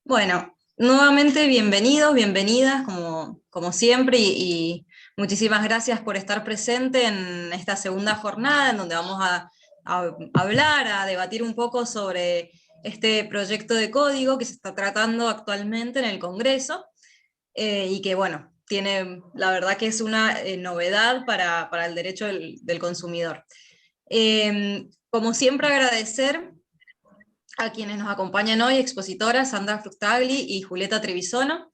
Bueno, nuevamente bienvenidos, bienvenidas, como siempre, y muchísimas gracias por estar presente en esta segunda jornada en donde vamos a hablar, a debatir un poco sobre este proyecto de código que se está tratando actualmente en el Congreso, y que, bueno, tiene, la verdad que es una novedad para el derecho del consumidor. Como siempre, agradecer a quienes nos acompañan hoy, expositoras Sandra Fructagli y Julieta Trevisono,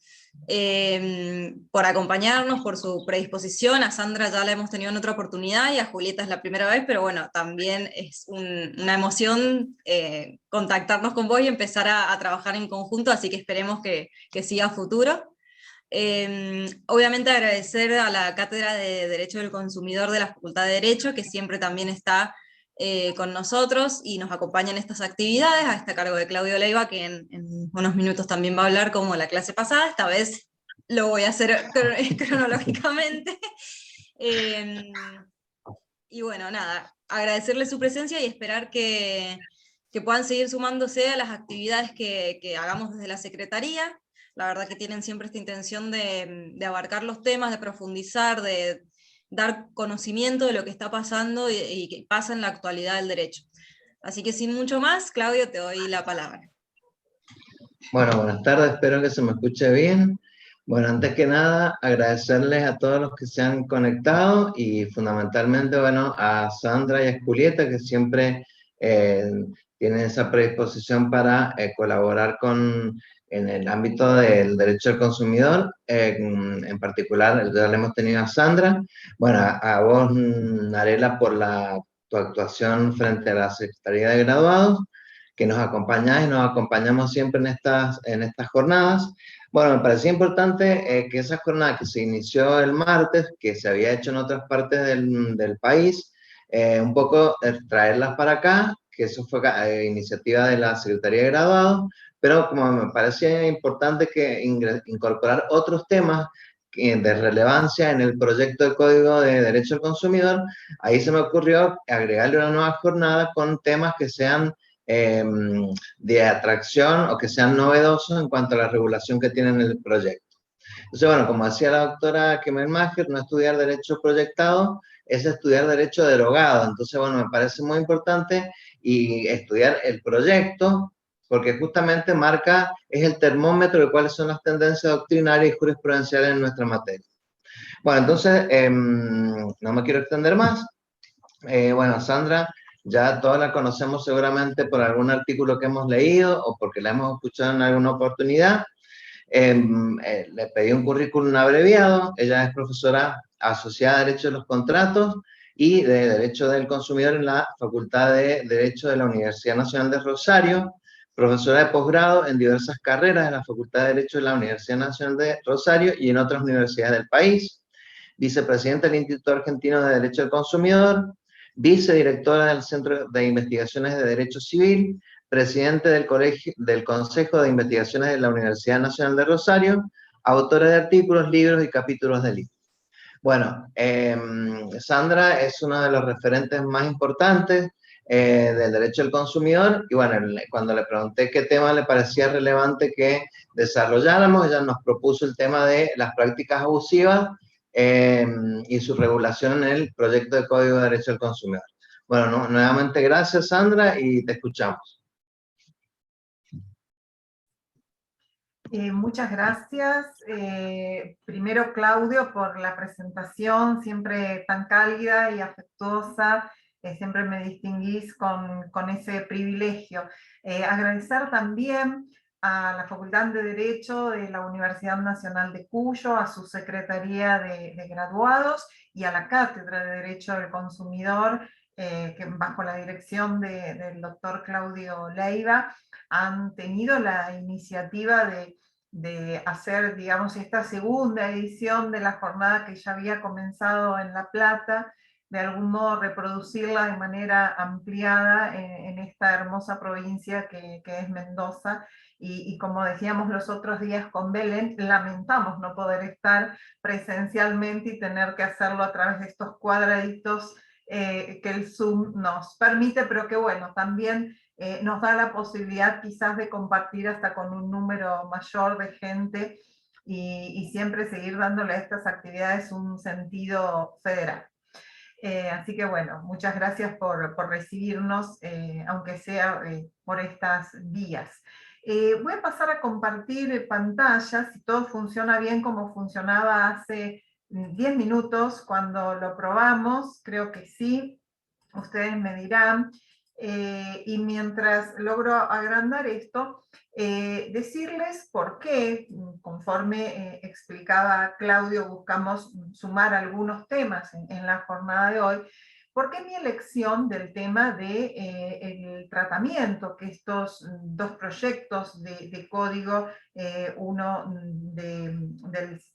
por acompañarnos, por su predisposición. A Sandra ya la hemos tenido en otra oportunidad y a Julieta es la primera vez, pero bueno, también es una emoción contactarnos con vos y empezar a trabajar en conjunto, así que esperemos que siga a futuro. Obviamente agradecer a la Cátedra de Derecho del Consumidor de la Facultad de Derecho, que siempre también está con nosotros y nos acompaña en estas actividades, a este cargo de Claudio Leiva, que en unos minutos también va a hablar como la clase pasada. Esta vez lo voy a hacer cronológicamente. Eh, y bueno, nada, agradecerle su presencia y esperar que puedan seguir sumándose a las actividades que hagamos desde la Secretaría. La verdad que tienen siempre esta intención de abarcar los temas, de profundizar, de dar conocimiento de lo que está pasando y que pasa en la actualidad del derecho. Así que sin mucho más, Claudio, te doy la palabra. Bueno, buenas tardes, espero que se me escuche bien. Bueno, antes que nada, agradecerles a todos los que se han conectado y fundamentalmente, bueno, a Sandra y a Julieta, que siempre eh, tienen esa predisposición para colaborar en el ámbito del derecho al consumidor. En particular, ya le hemos tenido a Sandra. Bueno, a vos, Narela, por tu actuación frente a la Secretaría de Graduados, que nos acompañáis y nos acompañamos siempre en estas jornadas. Bueno, me parecía importante que esa jornada que se inició el martes, que se había hecho en otras partes del país, un poco traerlas para acá, que eso fue iniciativa de la Secretaría de Graduados, pero como me parecía importante que incorporar otros temas de relevancia en el proyecto de Código de Derecho al Consumidor, ahí se me ocurrió agregarle una nueva jornada con temas que sean de atracción o que sean novedosos en cuanto a la regulación que tienen el proyecto. Entonces, bueno, como decía la doctora Kemmelmacher, no estudiar derecho proyectado es estudiar derecho derogado. Entonces, bueno, me parece muy importante y estudiar el proyecto porque justamente marca, es el termómetro de cuáles son las tendencias doctrinarias y jurisprudenciales en nuestra materia. Bueno, entonces, no me quiero extender más. Bueno, Sandra, ya todos la conocemos seguramente por algún artículo que hemos leído o porque la hemos escuchado en alguna oportunidad. Le pedí un currículum abreviado. Ella es profesora asociada a Derecho de los Contratos y de Derecho del Consumidor en la Facultad de Derecho de la Universidad Nacional de Rosario, profesora de posgrado en diversas carreras en la Facultad de Derecho de la Universidad Nacional de Rosario y en otras universidades del país, vicepresidenta del Instituto Argentino de Derecho del Consumidor, vicedirectora del Centro de Investigaciones de Derecho Civil, presidente del Consejo de Investigaciones de la Universidad Nacional de Rosario, autora de artículos, libros y capítulos de libros. Bueno, Sandra es uno de los referentes más importantes del derecho del consumidor y bueno, cuando le pregunté qué tema le parecía relevante que desarrolláramos, ella nos propuso el tema de las prácticas abusivas y su regulación en el proyecto de Código de Derecho del Consumidor. Bueno, nuevamente gracias Sandra y te escuchamos. Muchas gracias. Primero, Claudio, por la presentación, siempre tan cálida y afectuosa. Siempre me distinguís con ese privilegio. Agradecer también a la Facultad de Derecho de la Universidad Nacional de Cuyo, a su Secretaría de Graduados y a la Cátedra de Derecho del Consumidor, que bajo la dirección del doctor Claudio Leiva, han tenido la iniciativa de hacer, digamos, esta segunda edición de la jornada que ya había comenzado en La Plata, de algún modo reproducirla de manera ampliada en esta hermosa provincia que es Mendoza. Y como decíamos los otros días con Belén, lamentamos no poder estar presencialmente y tener que hacerlo a través de estos cuadraditos que el Zoom nos permite, pero que bueno, también nos da la posibilidad quizás de compartir hasta con un número mayor de gente y siempre seguir dándole a estas actividades un sentido federal. Así que bueno, muchas gracias por recibirnos, aunque sea por estas vías. Voy a pasar a compartir pantalla, si todo funciona bien como funcionaba hace 10 minutos cuando lo probamos, creo que sí, ustedes me dirán. Y mientras logro agrandar esto, decirles por qué, conforme explicaba Claudio, buscamos sumar algunos temas en la jornada de hoy. ¿Por qué mi elección del tema del tratamiento? Que estos dos proyectos de código, uno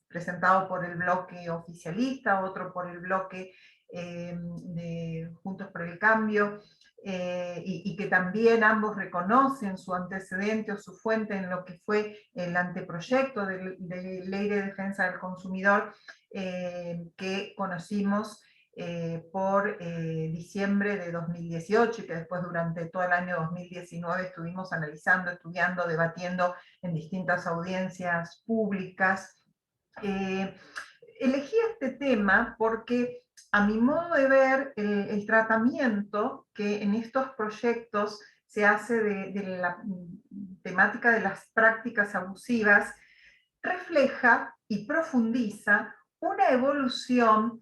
presentado por el bloque oficialista, otro por el bloque de Juntos por el Cambio, y que también ambos reconocen su antecedente o su fuente en lo que fue el anteproyecto de Ley de Defensa del Consumidor que conocimos por diciembre de 2018 y que después durante todo el año 2019 estuvimos analizando, estudiando, debatiendo en distintas audiencias públicas. Elegí este tema porque a mi modo de ver el tratamiento que en estos proyectos se hace de la temática de las prácticas abusivas refleja y profundiza una evolución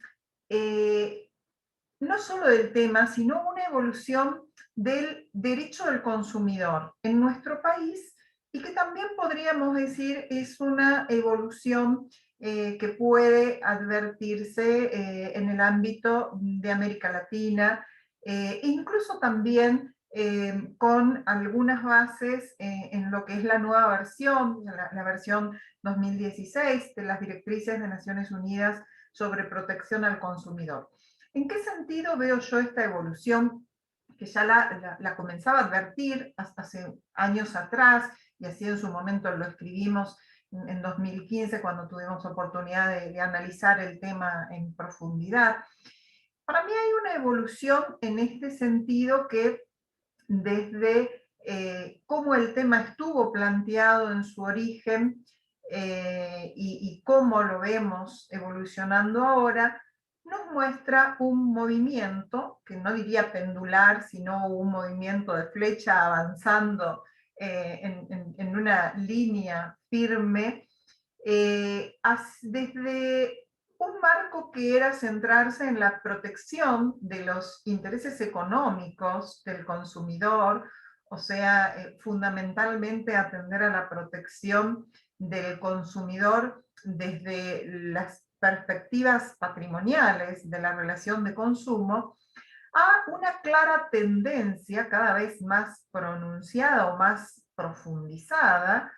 no solo del tema, sino una evolución del derecho del consumidor en nuestro país y que también podríamos decir es una evolución que puede advertirse en el ámbito de América Latina, incluso también con algunas bases en lo que es la nueva versión, la versión 2016 de las directrices de Naciones Unidas sobre protección al consumidor. ¿En qué sentido veo yo esta evolución que ya la comenzaba a advertir hasta hace años atrás, y así en su momento lo escribimos en 2015 cuando tuvimos oportunidad de analizar el tema en profundidad? Para mí hay una evolución en este sentido que desde cómo el tema estuvo planteado en su origen y cómo lo vemos evolucionando ahora, nos muestra un movimiento, que no diría pendular, sino un movimiento de flecha avanzando en una línea firme, desde un marco que era centrarse en la protección de los intereses económicos del consumidor, o sea, fundamentalmente atender a la protección del consumidor desde las perspectivas patrimoniales de la relación de consumo, a una clara tendencia cada vez más pronunciada o más profundizada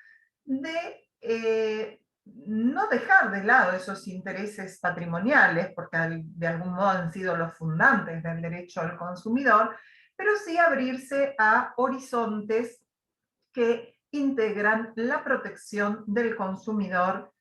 de no dejar de lado esos intereses patrimoniales, porque de algún modo han sido los fundantes del derecho al consumidor, pero sí abrirse a horizontes que integran la protección del consumidor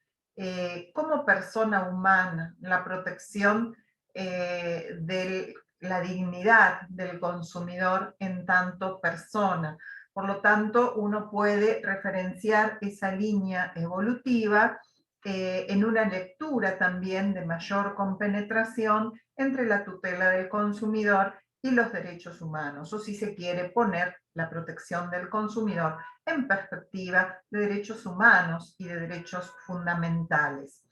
como persona humana, la protección de la dignidad del consumidor en tanto persona. Por lo tanto, uno puede referenciar esa línea evolutiva en una lectura también de mayor compenetración entre la tutela del consumidor y los derechos humanos, o si se quiere poner la protección del consumidor en perspectiva de derechos humanos y de derechos fundamentales.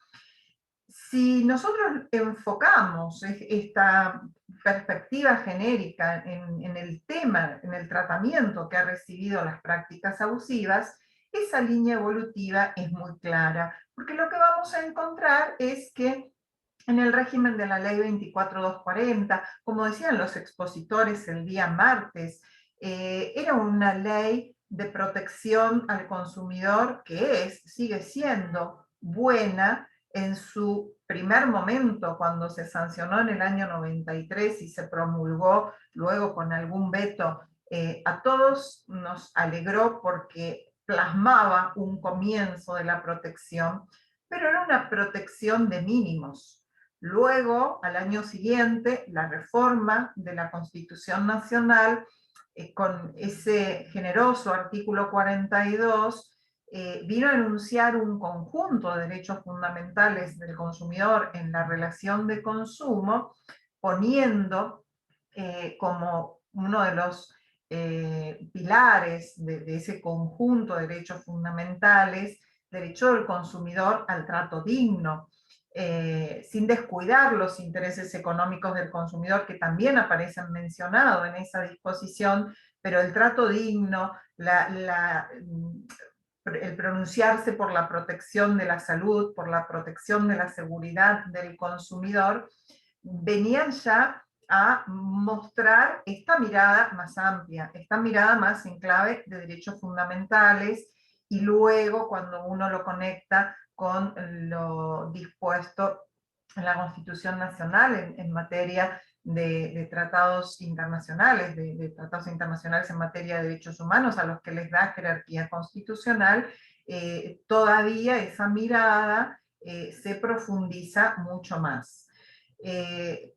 Si nosotros enfocamos esta perspectiva genérica en el tema, en el tratamiento que ha recibido las prácticas abusivas, esa línea evolutiva es muy clara, porque lo que vamos a encontrar es que en el régimen de la ley 24240, como decían los expositores el día martes, era una ley de protección al consumidor que sigue siendo buena. En su primer momento, cuando se sancionó en el año 93 y se promulgó luego con algún veto, a todos nos alegró porque plasmaba un comienzo de la protección, pero era una protección de mínimos. Luego, al año siguiente, la reforma de la Constitución Nacional con ese generoso artículo 42, vino a enunciar un conjunto de derechos fundamentales del consumidor en la relación de consumo, poniendo como uno de los pilares de ese conjunto de derechos fundamentales, derecho del consumidor al trato digno, sin descuidar los intereses económicos del consumidor, que también aparecen mencionados en esa disposición, pero el trato digno, el pronunciarse por la protección de la salud, por la protección de la seguridad del consumidor, venían ya a mostrar esta mirada más amplia, esta mirada más en clave de derechos fundamentales, y luego cuando uno lo conecta con lo dispuesto en la Constitución Nacional en materia de tratados internacionales, de tratados internacionales en materia de derechos humanos, a los que les da jerarquía constitucional, todavía esa mirada se profundiza mucho más.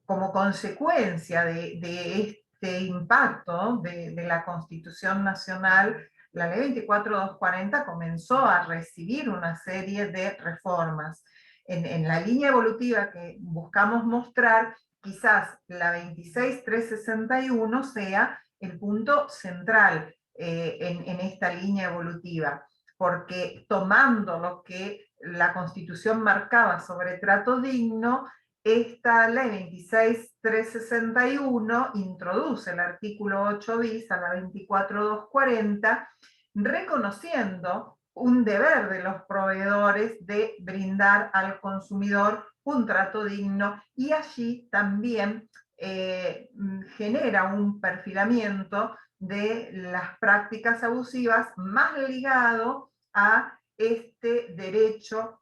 Como consecuencia de este impacto de la Constitución Nacional, la Ley 24240 comenzó a recibir una serie de reformas. En la línea evolutiva que buscamos mostrar, quizás la 26361 sea el punto central en esta línea evolutiva, porque tomando lo que la Constitución marcaba sobre trato digno, esta ley 26361 introduce el artículo 8 bis a la 24240, reconociendo un deber de los proveedores de brindar al consumidor un trato digno, y allí también genera un perfilamiento de las prácticas abusivas más ligado a este derecho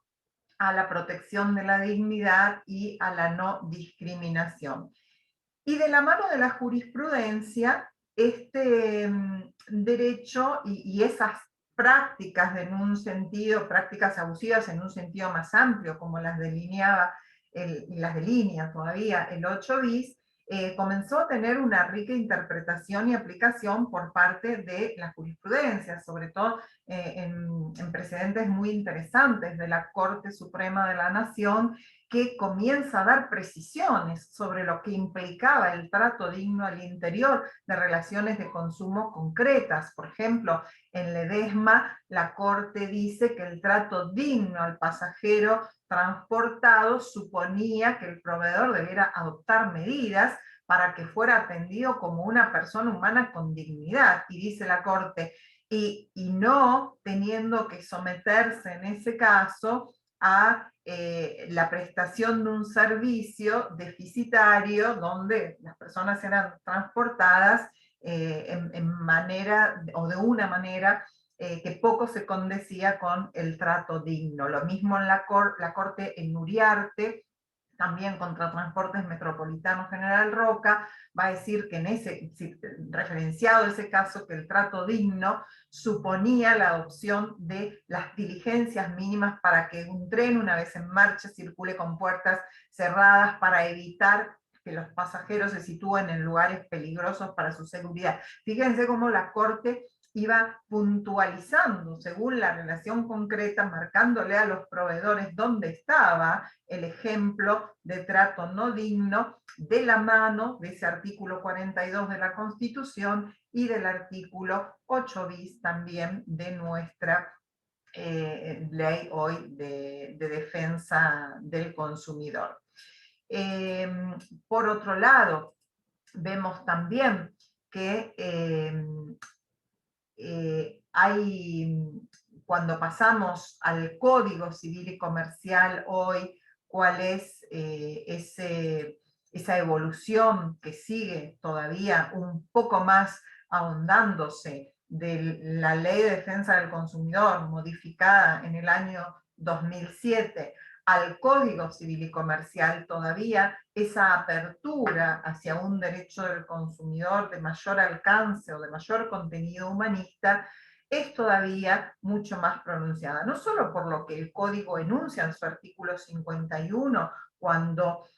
a la protección de la dignidad y a la no discriminación. Y de la mano de la jurisprudencia, este derecho y esas prácticas en un sentido, prácticas abusivas en un sentido más amplio, como las delineaba, las delinea todavía el 8 bis, comenzó a tener una rica interpretación y aplicación por parte de la jurisprudencia, sobre todo en precedentes muy interesantes de la Corte Suprema de la Nación, que comienza a dar precisiones sobre lo que implicaba el trato digno al interior de relaciones de consumo concretas. Por ejemplo, en Ledesma, la Corte dice que el trato digno al pasajero transportado suponía que el proveedor debiera adoptar medidas para que fuera atendido como una persona humana con dignidad. Y dice la Corte, y no teniendo que someterse en ese caso a la prestación de un servicio deficitario donde las personas eran transportadas en manera, o de una manera que poco se condecía con el trato digno. Lo mismo en la Corte en Uriarte, también contra Transportes Metropolitanos General Roca, va a decir que en ese, referenciado ese caso, que el trato digno suponía la adopción de las diligencias mínimas para que un tren, una vez en marcha, circule con puertas cerradas para evitar que los pasajeros se sitúen en lugares peligrosos para su seguridad. Fíjense cómo la Corte iba puntualizando según la relación concreta, marcándole a los proveedores dónde estaba el ejemplo de trato no digno, de la mano de ese artículo 42 de la Constitución y del artículo 8 bis también de nuestra ley hoy de defensa del consumidor. Por otro lado, vemos también que cuando pasamos al Código Civil y Comercial hoy, cuál es esa evolución que sigue todavía un poco más ahondándose de la Ley de Defensa del Consumidor, modificada en el año 2007, al Código Civil y Comercial, todavía esa apertura hacia un derecho del consumidor de mayor alcance o de mayor contenido humanista es todavía mucho más pronunciada, no solo por lo que el Código enuncia en su artículo 51, cuando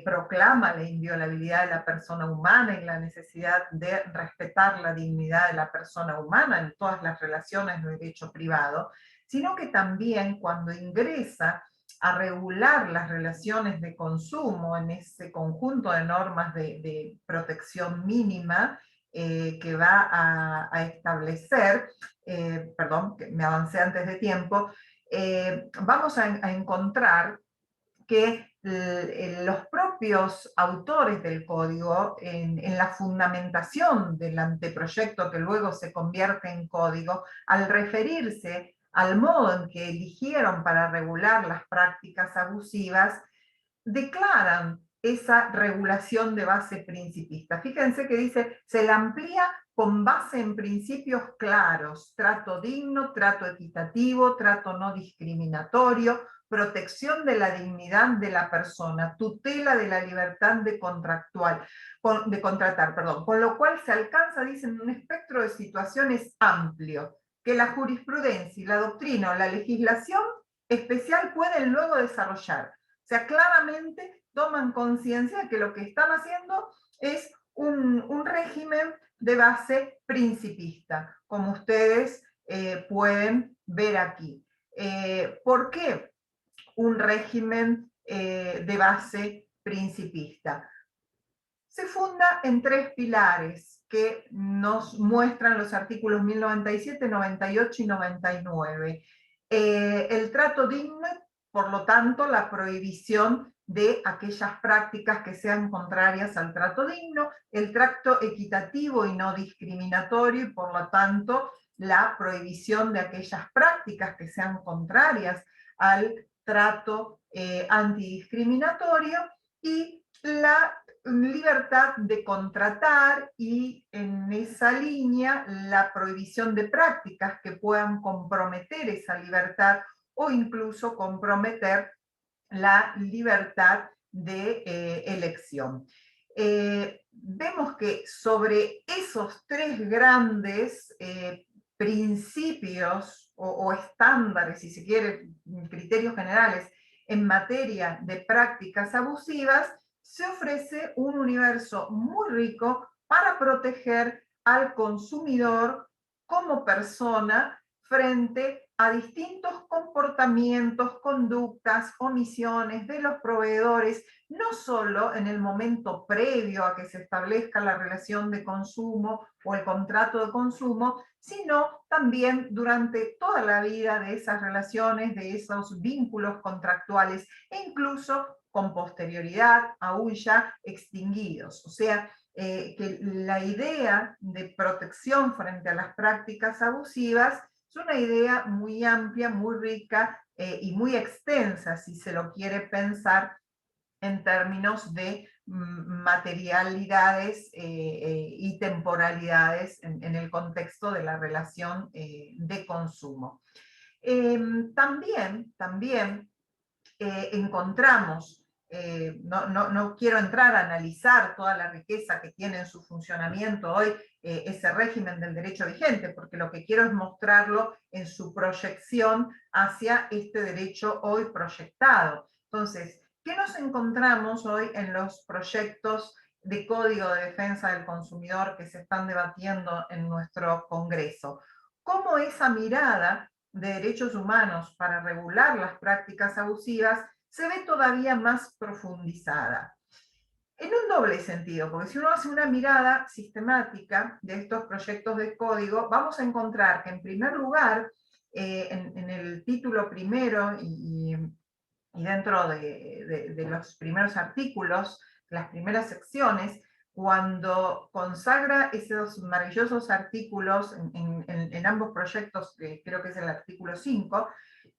proclama la inviolabilidad de la persona humana y la necesidad de respetar la dignidad de la persona humana en todas las relaciones de derecho privado, sino que también cuando ingresa a regular las relaciones de consumo en ese conjunto de normas de protección mínima que va a establecer, perdón, que me avancé antes de tiempo, vamos a encontrar que los propios autores del código, en la fundamentación del anteproyecto que luego se convierte en código, al referirse al modo en que eligieron para regular las prácticas abusivas, declaran esa regulación de base principista. Fíjense que dice, se la amplía con base en principios claros: trato digno, trato equitativo, trato no discriminatorio, protección de la dignidad de la persona, tutela de la libertad de contratar, con lo cual se alcanza, dicen, un espectro de situaciones amplio, que la jurisprudencia y la doctrina o la legislación especial pueden luego desarrollar. O sea, claramente toman conciencia de que lo que están haciendo es un régimen de base principista, como ustedes pueden ver aquí. ¿Por qué un régimen de base principista? Se funda en 3 pilares que nos muestran los artículos 1097, 98 y 99. El trato digno, por lo tanto, la prohibición de aquellas prácticas que sean contrarias al trato digno, el trato equitativo y no discriminatorio, y por lo tanto, la prohibición de aquellas prácticas que sean contrarias al trato antidiscriminatorio, y la libertad de contratar, y en esa línea la prohibición de prácticas que puedan comprometer esa libertad o incluso comprometer la libertad de elección. Vemos que sobre esos 3 grandes principios o estándares, si se quiere, criterios generales en materia de prácticas abusivas, se ofrece un universo muy rico para proteger al consumidor como persona frente a distintos comportamientos, conductas, omisiones de los proveedores, no solo en el momento previo a que se establezca la relación de consumo o el contrato de consumo, sino también durante toda la vida de esas relaciones, de esos vínculos contractuales, e incluso con posterioridad, aún ya extinguidos. O sea, que la idea de protección frente a las prácticas abusivas es una idea muy amplia, muy rica y muy extensa, si se lo quiere pensar en términos de materialidades y temporalidades en el contexto de la relación de consumo. También encontramos, no quiero entrar a analizar toda la riqueza que tiene en su funcionamiento hoy ese régimen del derecho vigente, porque lo que quiero es mostrarlo en su proyección hacia este derecho hoy proyectado. Entonces, ¿qué nos encontramos hoy en los proyectos de Código de Defensa del Consumidor que se están debatiendo en nuestro Congreso? ¿Cómo esa mirada de derechos humanos para regular las prácticas abusivas se ve todavía más profundizada? En un doble sentido, porque si uno hace una mirada sistemática de estos proyectos de código, vamos a encontrar que, en primer lugar, en el título primero y dentro de los primeros artículos, las primeras secciones, cuando consagra esos maravillosos artículos en ambos proyectos, que creo que es el artículo 5,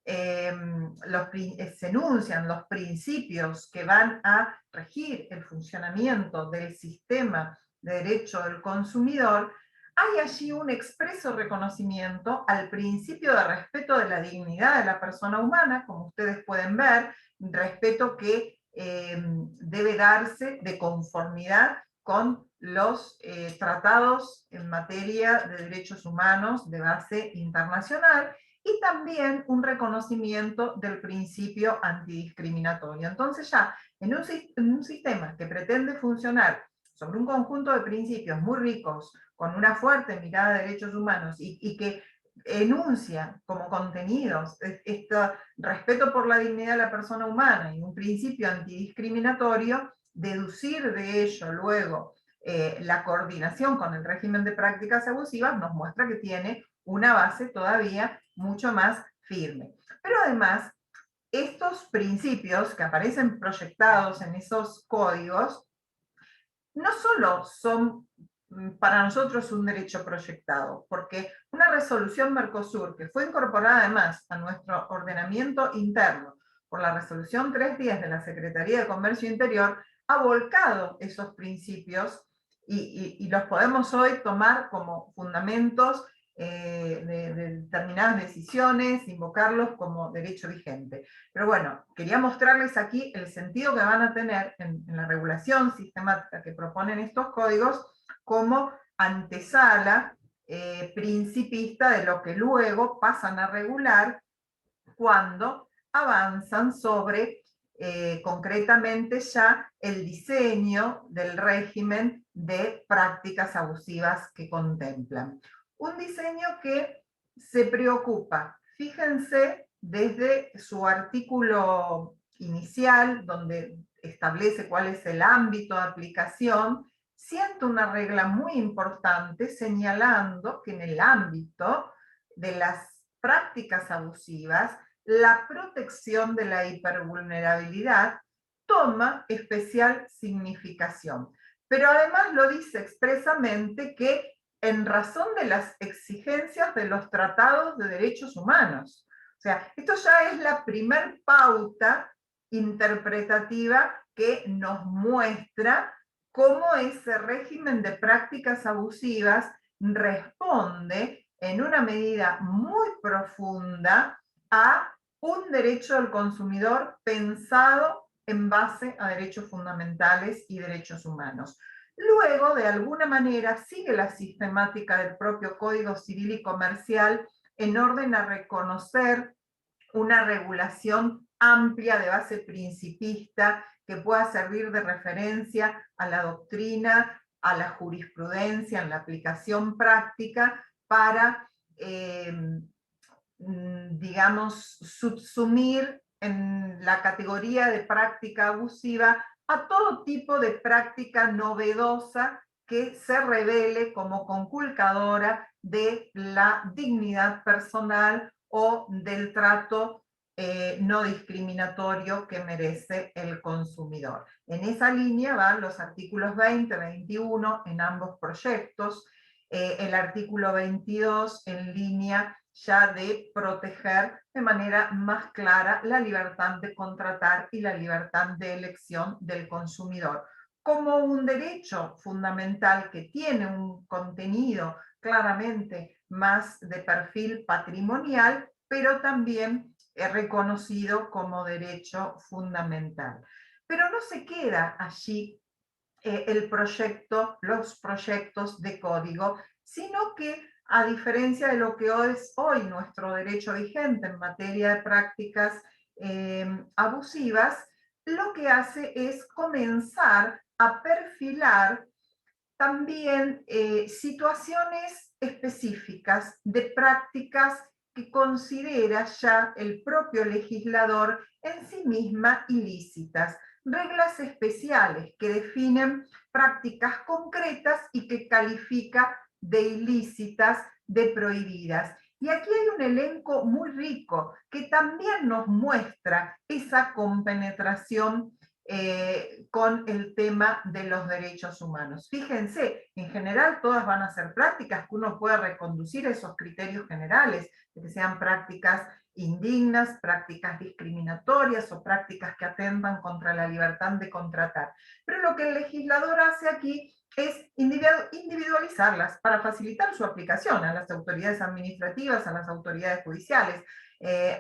se enuncian los principios que van a regir el funcionamiento del sistema de derecho del consumidor. Hay allí un expreso reconocimiento al principio de respeto de la dignidad de la persona humana, como ustedes pueden ver, respeto que debe darse de conformidad con los tratados en materia de derechos humanos de base internacional, y también un reconocimiento del principio antidiscriminatorio. Entonces ya, en un sistema que pretende funcionar sobre un conjunto de principios muy ricos, con una fuerte mirada de derechos humanos y que enuncia como contenidos este respeto por la dignidad de la persona humana y un principio antidiscriminatorio, deducir de ello luego la coordinación con el régimen de prácticas abusivas nos muestra que tiene una base todavía mucho más firme. Pero además, estos principios que aparecen proyectados en esos códigos no solo son para nosotros un derecho proyectado, porque una resolución Mercosur que fue incorporada además a nuestro ordenamiento interno por la resolución 310 de la Secretaría de Comercio Interior, ha volcado esos principios y los podemos hoy tomar como fundamentos de determinadas decisiones, invocarlos como derecho vigente. Pero bueno, quería mostrarles aquí el sentido que van a tener en la regulación sistemática que proponen estos códigos como antesala principista de lo que luego pasan a regular cuando avanzan sobre concretamente ya el diseño del régimen de prácticas abusivas que contemplan. Un diseño que se preocupa, fíjense, desde su artículo inicial, donde establece cuál es el ámbito de aplicación, sienta una regla muy importante señalando que en el ámbito de las prácticas abusivas, la protección de la hipervulnerabilidad toma especial significación. Pero además lo dice expresamente que en razón de las exigencias de los tratados de derechos humanos. O sea, esto ya es la primer pauta interpretativa que nos muestra cómo ese régimen de prácticas abusivas responde en una medida muy profunda a un derecho del consumidor pensado en base a derechos fundamentales y derechos humanos. Luego, de alguna manera, sigue la sistemática del propio Código Civil y Comercial en orden a reconocer una regulación amplia de base principista que pueda servir de referencia a la doctrina, a la jurisprudencia, en la aplicación práctica para, digamos, subsumir en la categoría de práctica abusiva a todo tipo de práctica novedosa que se revele como conculcadora de la dignidad personal o del trato no discriminatorio que merece el consumidor. En esa línea van los artículos 20, 21 en ambos proyectos, el artículo 22 en línea ya de proteger de manera más clara la libertad de contratar y la libertad de elección del consumidor, como un derecho fundamental que tiene un contenido claramente más de perfil patrimonial, pero también es reconocido como derecho fundamental. Pero no se queda allí los proyectos de código, sino que a diferencia de lo que es hoy nuestro derecho vigente en materia de prácticas abusivas, lo que hace es comenzar a perfilar también situaciones específicas de prácticas que considera ya el propio legislador en sí misma ilícitas, reglas especiales que definen prácticas concretas y que califica de ilícitas, de prohibidas. Y aquí hay un elenco muy rico que también nos muestra esa compenetración con el tema de los derechos humanos. Fíjense, en general todas van a ser prácticas que uno puede reconducir esos criterios generales, de que sean prácticas indignas, prácticas discriminatorias o prácticas que atentan contra la libertad de contratar. Pero lo que el legislador hace aquí es individualizarlas para facilitar su aplicación a las autoridades administrativas, a las autoridades judiciales,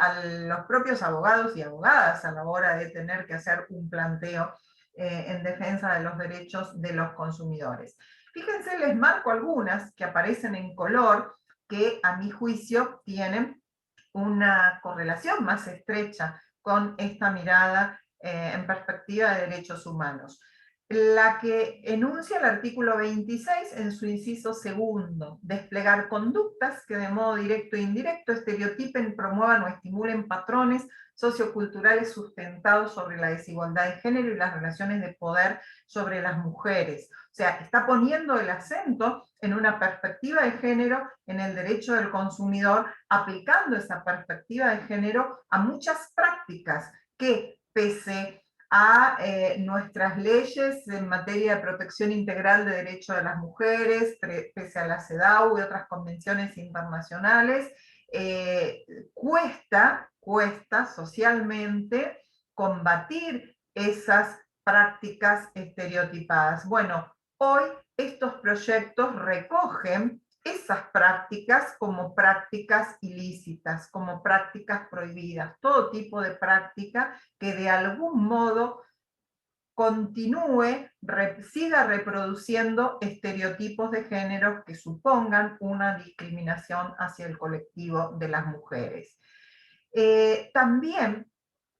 a los propios abogados y abogadas a la hora de tener que hacer un planteo en defensa de los derechos de los consumidores. Fíjense, les marco algunas que aparecen en color que a mi juicio tienen una correlación más estrecha con esta mirada en perspectiva de derechos humanos. La que enuncia el artículo 26 en su inciso segundo, desplegar conductas que de modo directo e indirecto estereotipen, promuevan o estimulen patrones socioculturales sustentados sobre la desigualdad de género y las relaciones de poder sobre las mujeres. O sea, está poniendo el acento en una perspectiva de género en el derecho del consumidor, aplicando esa perspectiva de género a muchas prácticas que, pese a nuestras leyes en materia de protección integral de derechos de las mujeres, pese a la CEDAW y otras convenciones internacionales, cuesta socialmente combatir esas prácticas estereotipadas. Bueno, hoy estos proyectos recogen esas prácticas como prácticas ilícitas, como prácticas prohibidas, todo tipo de práctica que de algún modo continúe, siga reproduciendo estereotipos de género que supongan una discriminación hacia el colectivo de las mujeres. También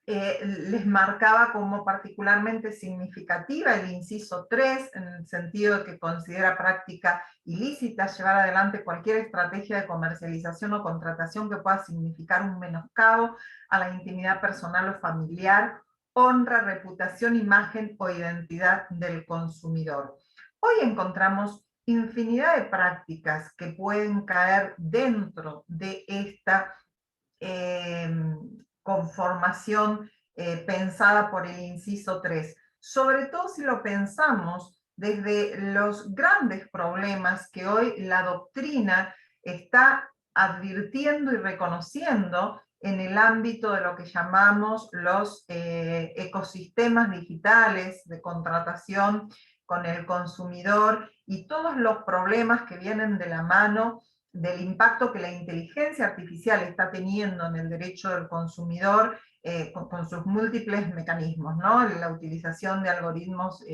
les marcaba como particularmente significativa el inciso 3, en el sentido de que considera práctica ilícita llevar adelante cualquier estrategia de comercialización o contratación que pueda significar un menoscabo a la intimidad personal o familiar, honra, reputación, imagen o identidad del consumidor. Hoy encontramos infinidad de prácticas que pueden caer dentro de esta conformación pensada por el inciso 3, sobre todo si lo pensamos desde los grandes problemas que hoy la doctrina está advirtiendo y reconociendo en el ámbito de lo que llamamos los ecosistemas digitales de contratación con el consumidor y todos los problemas que vienen de la mano del impacto que la inteligencia artificial está teniendo en el derecho del consumidor con sus múltiples mecanismos, ¿no? La utilización de algoritmos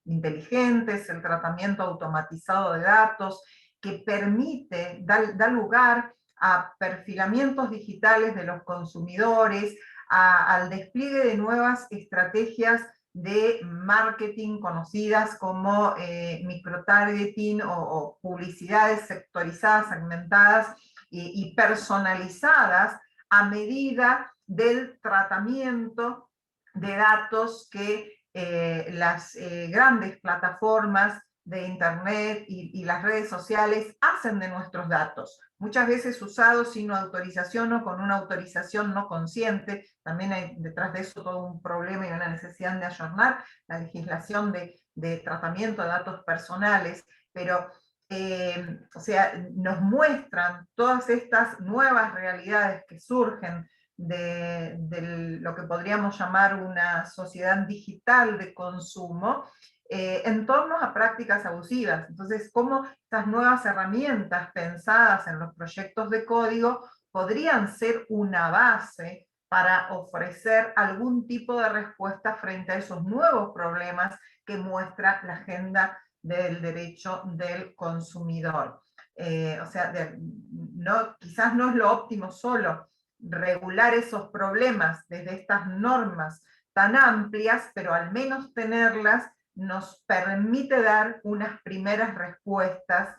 inteligentes, el tratamiento automatizado de datos, que permite, da lugar a perfilamientos digitales de los consumidores, al despliegue de nuevas estrategias de marketing conocidas como microtargeting o publicidades sectorizadas, segmentadas y personalizadas a medida del tratamiento de datos que las grandes plataformas de Internet y las redes sociales hacen de nuestros datos, muchas veces usados sin autorización o con una autorización no consciente. También hay detrás de eso todo un problema y una necesidad de ayornar la legislación de tratamiento de datos personales, pero o sea, nos muestran todas estas nuevas realidades que surgen de lo que podríamos llamar una sociedad digital de consumo, en torno a prácticas abusivas. Entonces, cómo estas nuevas herramientas pensadas en los proyectos de código podrían ser una base para ofrecer algún tipo de respuesta frente a esos nuevos problemas que muestra la agenda del derecho del consumidor. O sea, quizás no es lo óptimo solo regular esos problemas desde estas normas tan amplias, pero al menos tenerlas nos permite dar unas primeras respuestas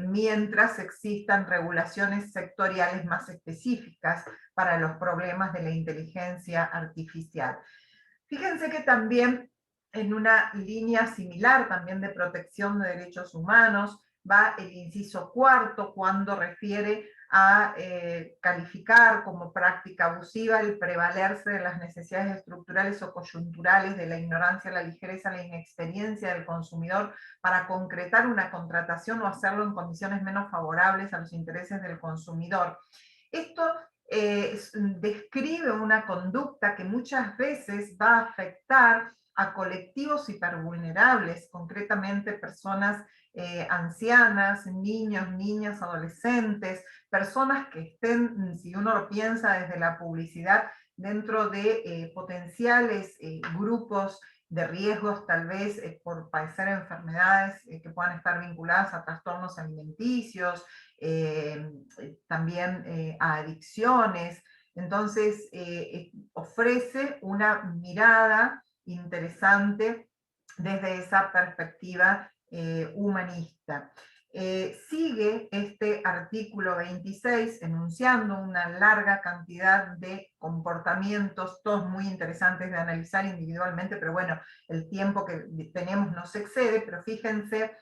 mientras existan regulaciones sectoriales más específicas para los problemas de la inteligencia artificial. Fíjense que también en una línea similar también de protección de derechos humanos va el inciso 4 cuando refiere a calificar como práctica abusiva el prevalerse de las necesidades estructurales o coyunturales, de la ignorancia, la ligereza, la inexperiencia del consumidor para concretar una contratación o hacerlo en condiciones menos favorables a los intereses del consumidor. Esto describe una conducta que muchas veces va a afectar a colectivos hipervulnerables, concretamente personas ancianas, niños, niñas, adolescentes, personas que estén, si uno lo piensa desde la publicidad, dentro de potenciales grupos de riesgos, tal vez por padecer enfermedades que puedan estar vinculadas a trastornos alimenticios, también a adicciones. Entonces, ofrece una mirada interesante desde esa perspectiva humanista. Sigue este artículo 26 enunciando una larga cantidad de comportamientos, todos muy interesantes de analizar individualmente, pero bueno, el tiempo que tenemos nos excede, pero fíjense,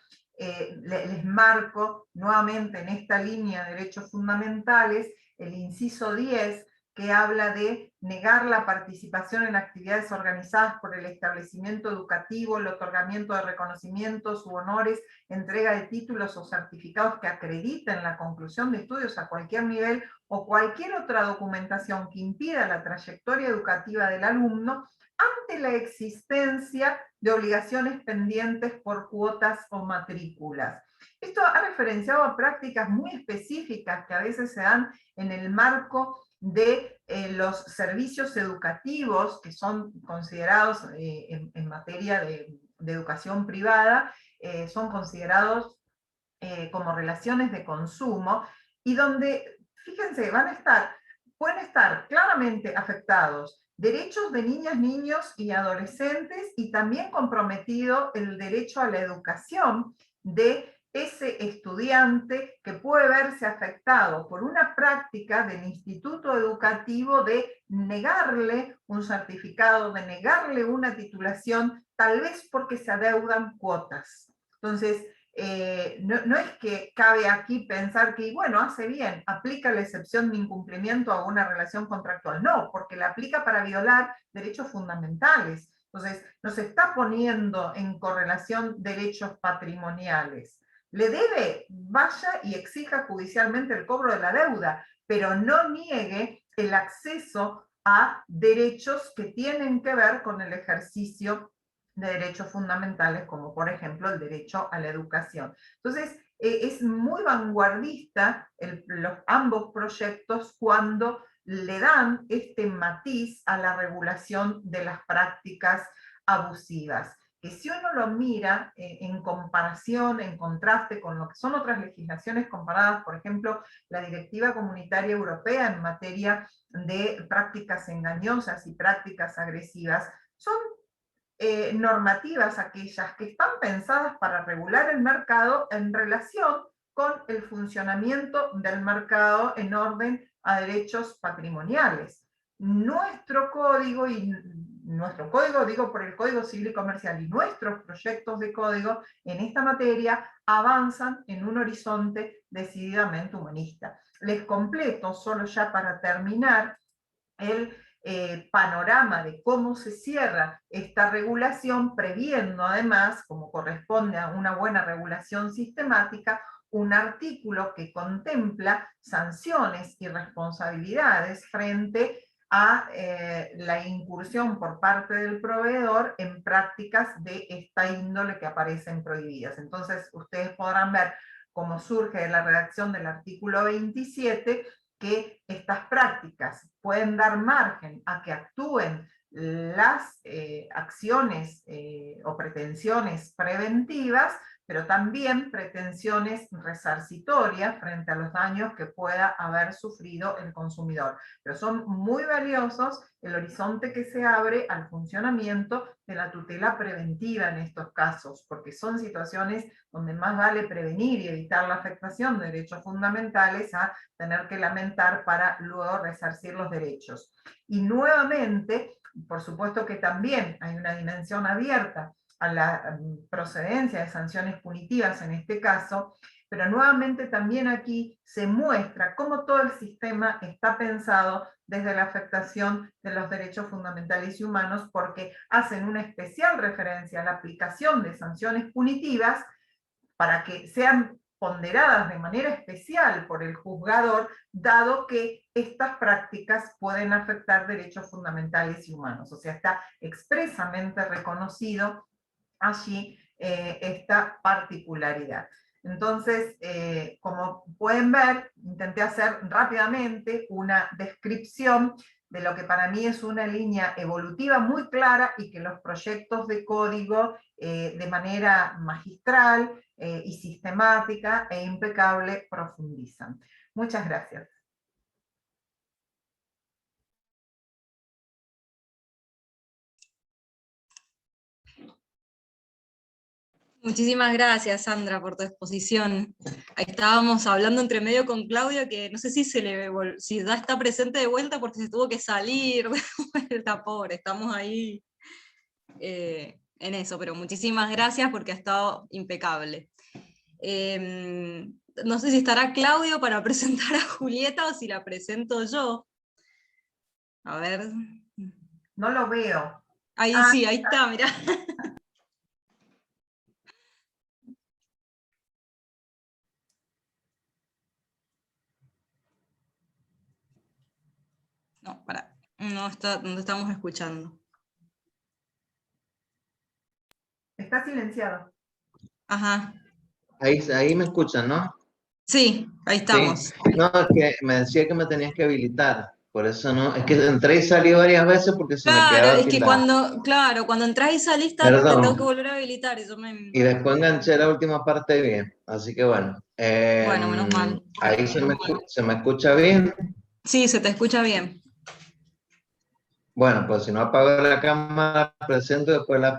les marco nuevamente en esta línea de derechos fundamentales el inciso 10, que habla de negar la participación en actividades organizadas por el establecimiento educativo, el otorgamiento de reconocimientos u honores, entrega de títulos o certificados que acrediten la conclusión de estudios a cualquier nivel o cualquier otra documentación que impida la trayectoria educativa del alumno ante la existencia de obligaciones pendientes por cuotas o matrículas. Esto ha referenciado a prácticas muy específicas que a veces se dan en el marco de los servicios educativos que son considerados en materia de educación privada, son considerados como relaciones de consumo, y donde, fíjense, pueden estar claramente afectados derechos de niñas, niños y adolescentes, y también comprometido el derecho a la educación de ese estudiante que puede verse afectado por una práctica del instituto educativo de negarle un certificado, de negarle una titulación, tal vez porque se adeudan cuotas. Entonces, no es que cabe aquí pensar que, bueno, hace bien, aplica la excepción de incumplimiento a una relación contractual. No, porque la aplica para violar derechos fundamentales. Entonces, nos está poniendo en correlación derechos patrimoniales. Le debe, vaya y exija judicialmente el cobro de la deuda, pero no niegue el acceso a derechos que tienen que ver con el ejercicio de derechos fundamentales, como por ejemplo el derecho a la educación. Entonces, es muy vanguardista ambos proyectos cuando le dan este matiz a la regulación de las prácticas abusivas, que si uno lo mira en comparación, en contraste con lo que son otras legislaciones comparadas, por ejemplo, la Directiva Comunitaria Europea en materia de prácticas engañosas y prácticas agresivas, son normativas aquellas que están pensadas para regular el mercado en relación con el funcionamiento del mercado en orden a derechos patrimoniales. Nuestro código, digo por el Código Civil y Comercial, y nuestros proyectos de código en esta materia avanzan en un horizonte decididamente humanista. Les completo, solo ya para terminar, el panorama de cómo se cierra esta regulación, previendo además, como corresponde a una buena regulación sistemática, un artículo que contempla sanciones y responsabilidades frente a la incursión por parte del proveedor en prácticas de esta índole que aparecen prohibidas. Entonces, ustedes podrán ver cómo surge de la redacción del artículo 27 que estas prácticas pueden dar margen a que actúen las acciones o pretensiones preventivas, pero también pretensiones resarcitorias frente a los daños que pueda haber sufrido el consumidor. Pero son muy valiosos el horizonte que se abre al funcionamiento de la tutela preventiva en estos casos, porque son situaciones donde más vale prevenir y evitar la afectación de derechos fundamentales a tener que lamentar para luego resarcir los derechos. Y nuevamente, por supuesto que también hay una dimensión abierta a la procedencia de sanciones punitivas en este caso, pero nuevamente también aquí se muestra cómo todo el sistema está pensado desde la afectación de los derechos fundamentales y humanos, porque hacen una especial referencia a la aplicación de sanciones punitivas para que sean ponderadas de manera especial por el juzgador, dado que estas prácticas pueden afectar derechos fundamentales y humanos. O sea, está expresamente reconocido allí esta particularidad. Entonces, como pueden ver, intenté hacer rápidamente una descripción de lo que para mí es una línea evolutiva muy clara y que los proyectos de código de manera magistral y sistemática e impecable profundizan. Muchas gracias. Muchísimas gracias, Sandra, por tu exposición. Ahí estábamos hablando entre medio con Claudia, que no sé si si ya está presente de vuelta porque se tuvo que salir de vuelta, pobre, estamos ahí en eso, pero muchísimas gracias porque ha estado impecable. No sé si estará Claudio para presentar a Julieta o si la presento yo. A ver. No lo veo. Ahí sí, ahí está, mirá. No, pará. No está, no estamos escuchando. Está silenciado. Ajá. Ahí me escuchan, ¿no? Sí, ahí estamos. Sí. No, es que me decía que me tenías que habilitar. Por eso no, es que entré y salí varias veces porque se me Claro, quedaba es que tildado. cuando entras y salís te tengo que Perdón. volver a habilitar y yo me... Y después enganché la última parte bien. Así que bueno. Bueno, menos mal. Ahí se me escucha bien. Sí, se te escucha bien. Bueno, pues si no apago la cámara, presento y después la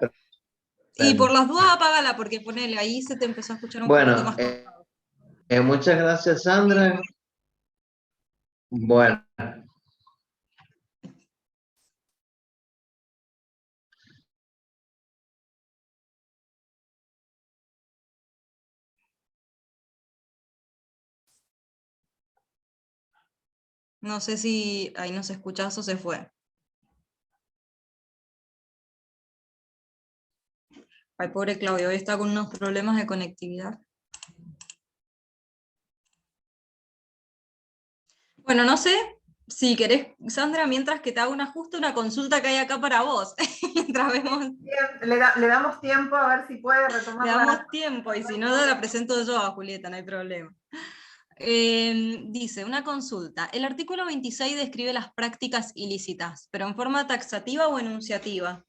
Y por prendo. las dudas apágala, porque ponele, ahí se te empezó a escuchar un poquito Bueno, más cortado. muchas gracias, Sandra. Bueno, No sé si ahí no se escucha o se fue. Ay, pobre Claudio, hoy está con unos problemas de conectividad. Bueno, no sé si querés, Sandra, mientras que te hago un ajuste, una consulta que hay acá para vos. Mientras vemos, Bien, le damos tiempo a ver si puede retomar le la... damos tiempo, y si no, la presento yo a Julieta, no hay problema. Dice, una consulta. El artículo 26 describe las prácticas ilícitas, pero en forma taxativa o enunciativa.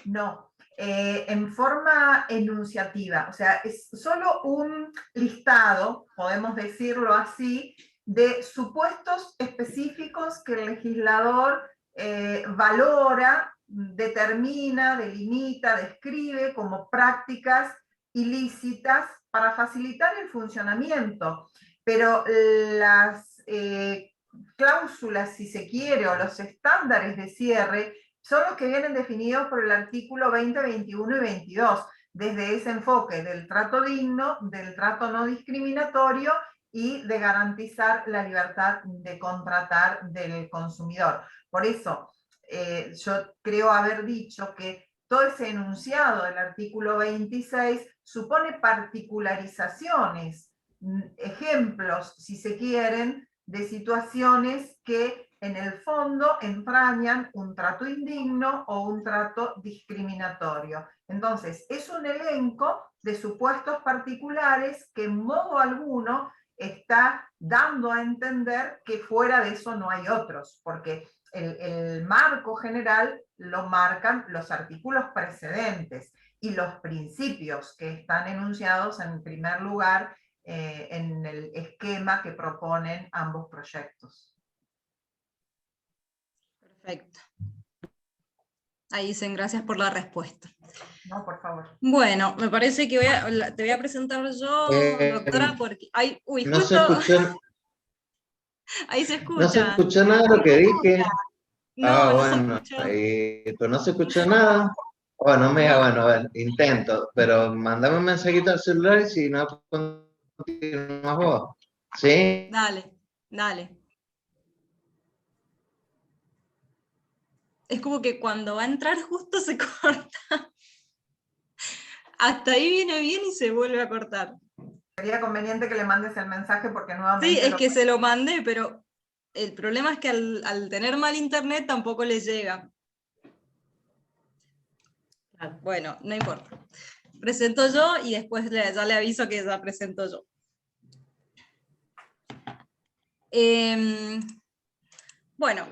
No, en forma enunciativa, o sea, es solo un listado, podemos decirlo así, de supuestos específicos que el legislador valora, determina, delimita, describe como prácticas ilícitas para facilitar el funcionamiento. Pero las cláusulas, si se quiere, o los estándares de cierre, son los que vienen definidos por el artículo 20, 21 y 22, desde ese enfoque del trato digno, del trato no discriminatorio y de garantizar la libertad de contratar del consumidor. Por eso, yo creo haber dicho que todo ese enunciado del artículo 26 supone particularizaciones, ejemplos, si se quieren, de situaciones que en el fondo entrañan un trato indigno o un trato discriminatorio. Entonces, es un elenco de supuestos particulares que en modo alguno está dando a entender que fuera de eso no hay otros, porque el marco general lo marcan los artículos precedentes y los principios que están enunciados en primer lugar en el esquema que proponen ambos proyectos. Perfecto. Ahí dicen, gracias por la respuesta. No, por favor. Bueno, me parece que te voy a presentar yo, doctora, porque... Ay, uy, no se justo escuchó, ahí se no se escucha. escuchó nada de lo que dije. Ah, No, no se bueno, escuchó. pero no se escuchó nada. Bueno, No. bueno, a ver, intento, pero mandame un mensajito al celular y si no, continúas vos. ¿Sí? Dale, dale. Es como que cuando va a entrar justo se corta. Hasta ahí viene bien y se vuelve a cortar. Sería conveniente que le mandes el mensaje porque Sí, nuevamente... es que se lo mandé, pero el problema es que al tener mal internet tampoco le llega. Bueno, no importa. Presento yo y después ya le aviso que ya presento yo. Bueno,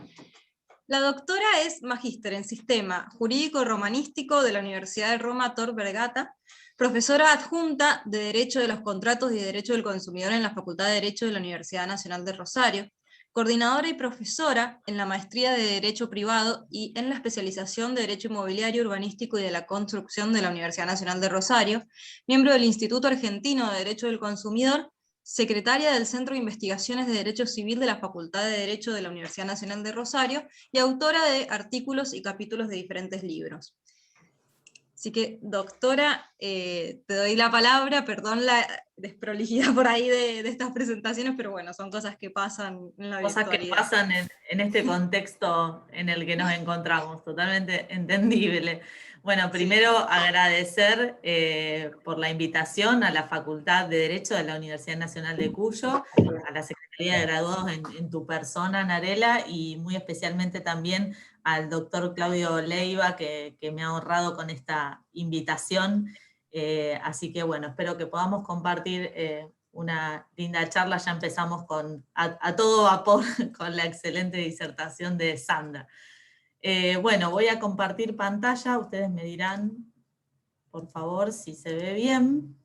la doctora es magíster en Sistema Jurídico Romanístico de la Universidad de Roma Tor Vergata, profesora adjunta de Derecho de los Contratos y Derecho del Consumidor en la Facultad de Derecho de la Universidad Nacional de Rosario, coordinadora y profesora en la Maestría de Derecho Privado y en la especialización de Derecho Inmobiliario, Urbanístico y de la Construcción de la Universidad Nacional de Rosario, miembro del Instituto Argentino de Derecho del Consumidor, secretaria del Centro de Investigaciones de Derecho Civil de la Facultad de Derecho de la Universidad Nacional de Rosario y autora de artículos y capítulos de diferentes libros. Así que, doctora, te doy la palabra, perdón la desprolijidad por ahí de estas presentaciones, pero bueno, son cosas que pasan en la virtualidad. Cosas que pasan en este contexto en el que nos encontramos, totalmente entendible. Bueno, primero agradecer por la invitación a la Facultad de Derecho de la Universidad Nacional de Cuyo, a la Secretaría de Graduados en tu persona, Narela, y muy especialmente también al doctor Claudio Leiva, que me ha honrado con esta invitación. Así que bueno, espero que podamos compartir una linda charla. Ya empezamos a todo vapor con la excelente disertación de Sandra. Bueno, voy a compartir pantalla, ustedes me dirán, por favor, si se ve bien.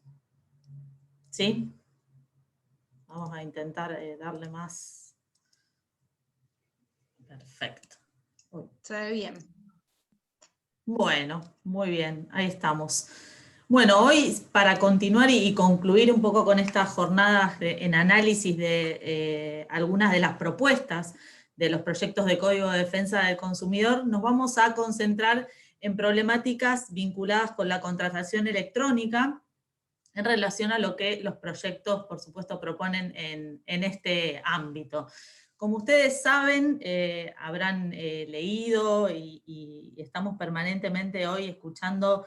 ¿Sí? Vamos a intentar darle más. Perfecto. Se ve bien. Bueno, muy bien, ahí estamos. Bueno, hoy para continuar y concluir un poco con estas jornadas en análisis de algunas de las propuestas de los proyectos de Código de Defensa del Consumidor, nos vamos a concentrar en problemáticas vinculadas con la contratación electrónica en relación a lo que los proyectos, por supuesto, proponen en este ámbito. Como ustedes saben, habrán leído y estamos permanentemente hoy escuchando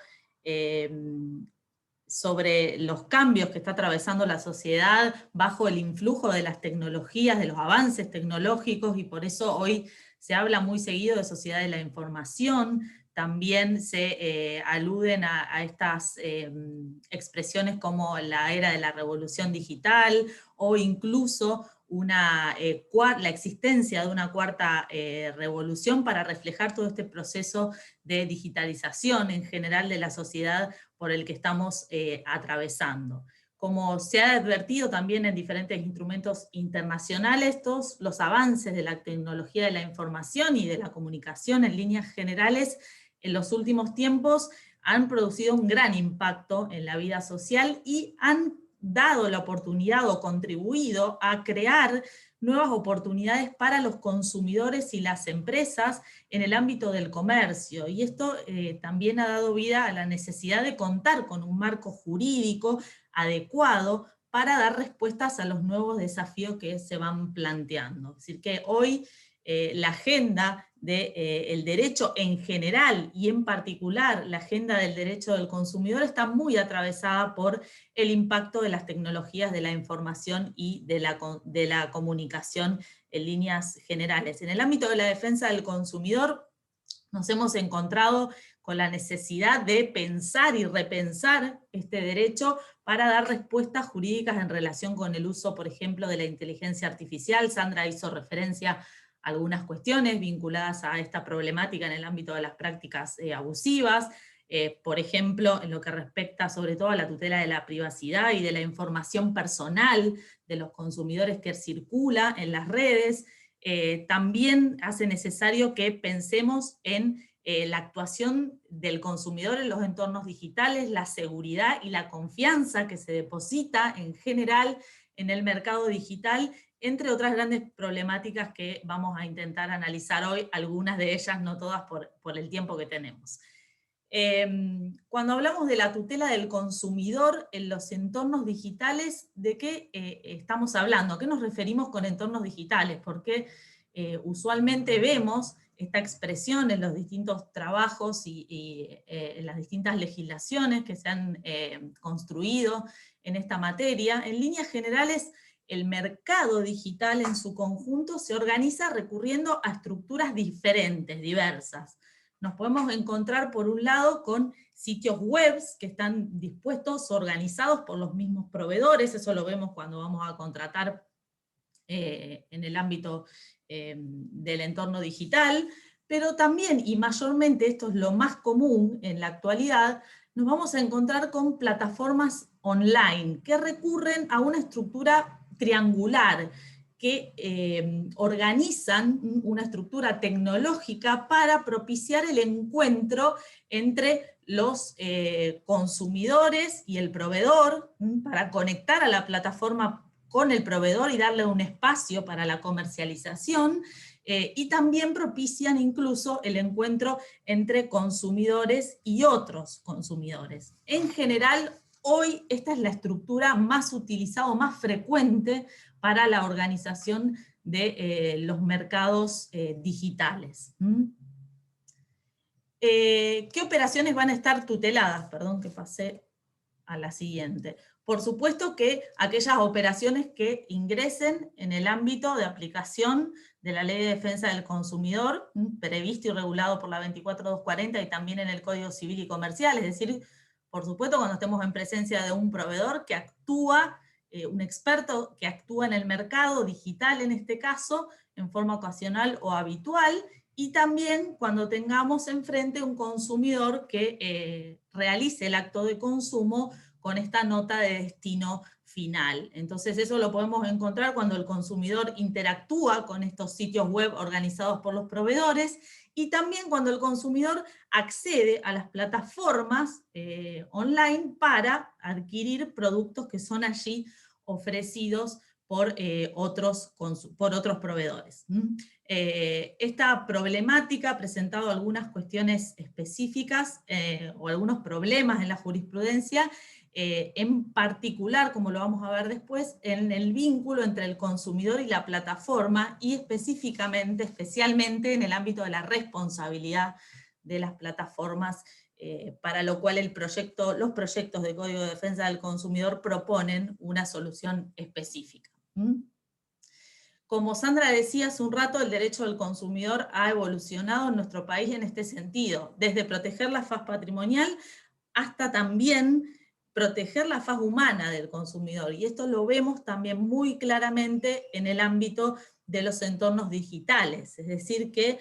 sobre los cambios que está atravesando la sociedad bajo el influjo de las tecnologías, de los avances tecnológicos, y por eso hoy se habla muy seguido de sociedad de la información. También se aluden a estas expresiones como la era de la revolución digital, o incluso la existencia de una cuarta revolución para reflejar todo este proceso de digitalización en general de la sociedad por el que estamos atravesando. Como se ha advertido también en diferentes instrumentos internacionales, todos los avances de la tecnología de la información y de la comunicación en líneas generales en los últimos tiempos han producido un gran impacto en la vida social y han dado la oportunidad o contribuido a crear nuevas oportunidades para los consumidores y las empresas en el ámbito del comercio. Y esto también ha dado vida a la necesidad de contar con un marco jurídico adecuado para dar respuestas a los nuevos desafíos que se van planteando. Es decir, que hoy la agenda del derecho en general y en particular la agenda del derecho del consumidor está muy atravesada por el impacto de las tecnologías de la información y de la comunicación en líneas generales. En el ámbito de la defensa del consumidor nos hemos encontrado con la necesidad de pensar y repensar este derecho para dar respuestas jurídicas en relación con el uso, por ejemplo, de la inteligencia artificial. Sandra hizo referencia algunas cuestiones vinculadas a esta problemática en el ámbito de las prácticas abusivas, por ejemplo, en lo que respecta sobre todo a la tutela de la privacidad y de la información personal de los consumidores que circula en las redes. También hace necesario que pensemos en la actuación del consumidor en los entornos digitales, la seguridad y la confianza que se deposita en general en el mercado digital, entre otras grandes problemáticas que vamos a intentar analizar hoy, algunas de ellas, no todas por el tiempo que tenemos. Cuando hablamos de la tutela del consumidor en los entornos digitales, ¿de qué estamos hablando? ¿A qué nos referimos con entornos digitales? Porque usualmente vemos esta expresión en los distintos trabajos y en las distintas legislaciones que se han construido en esta materia. En líneas generales, el mercado digital en su conjunto se organiza recurriendo a estructuras diferentes, diversas. Nos podemos encontrar por un lado con sitios web que están dispuestos, organizados por los mismos proveedores, eso lo vemos cuando vamos a contratar en el ámbito del entorno digital, pero también, y mayormente esto es lo más común en la actualidad, nos vamos a encontrar con plataformas online que recurren a una estructura triangular, que organizan una estructura tecnológica para propiciar el encuentro entre los consumidores y el proveedor, para conectar a la plataforma con el proveedor y darle un espacio para la comercialización, y también propician incluso el encuentro entre consumidores y otros consumidores. En general, hoy esta es la estructura más utilizada o más frecuente para la organización de los mercados digitales. ¿Qué operaciones van a estar tuteladas? Perdón que pasé a la siguiente. Por supuesto que aquellas operaciones que ingresen en el ámbito de aplicación de la Ley de Defensa del Consumidor, previsto y regulado por la 24240 y también en el Código Civil y Comercial, es decir, por supuesto cuando estemos en presencia de un proveedor que actúa, un experto que actúa en el mercado digital en este caso, en forma ocasional o habitual, y también cuando tengamos enfrente un consumidor que realice el acto de consumo con esta nota de destino final. Entonces eso lo podemos encontrar cuando el consumidor interactúa con estos sitios web organizados por los proveedores, y también cuando el consumidor accede a las plataformas online para adquirir productos que son allí ofrecidos por otros proveedores. Esta problemática ha presentado algunas cuestiones específicas o algunos problemas en la jurisprudencia, en particular, como lo vamos a ver después, en el vínculo entre el consumidor y la plataforma, y especialmente en el ámbito de la responsabilidad de las plataformas, para lo cual los proyectos de Código de Defensa del Consumidor proponen una solución específica. Como Sandra decía hace un rato, el derecho del consumidor ha evolucionado en nuestro país en este sentido, desde proteger la faz patrimonial hasta también proteger la faz humana del consumidor, y esto lo vemos también muy claramente en el ámbito de los entornos digitales, es decir que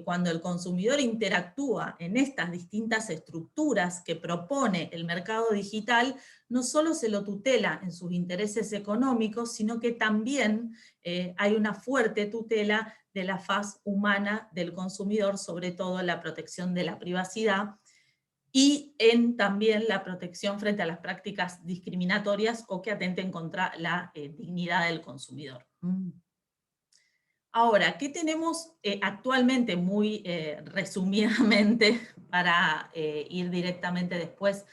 cuando el consumidor interactúa en estas distintas estructuras que propone el mercado digital, no solo se lo tutela en sus intereses económicos, sino que también hay una fuerte tutela de la faz humana del consumidor, sobre todo en la protección de la privacidad, y en también la protección frente a las prácticas discriminatorias o que atenten contra la dignidad del consumidor. Ahora, ¿qué tenemos actualmente muy resumidamente para ir directamente después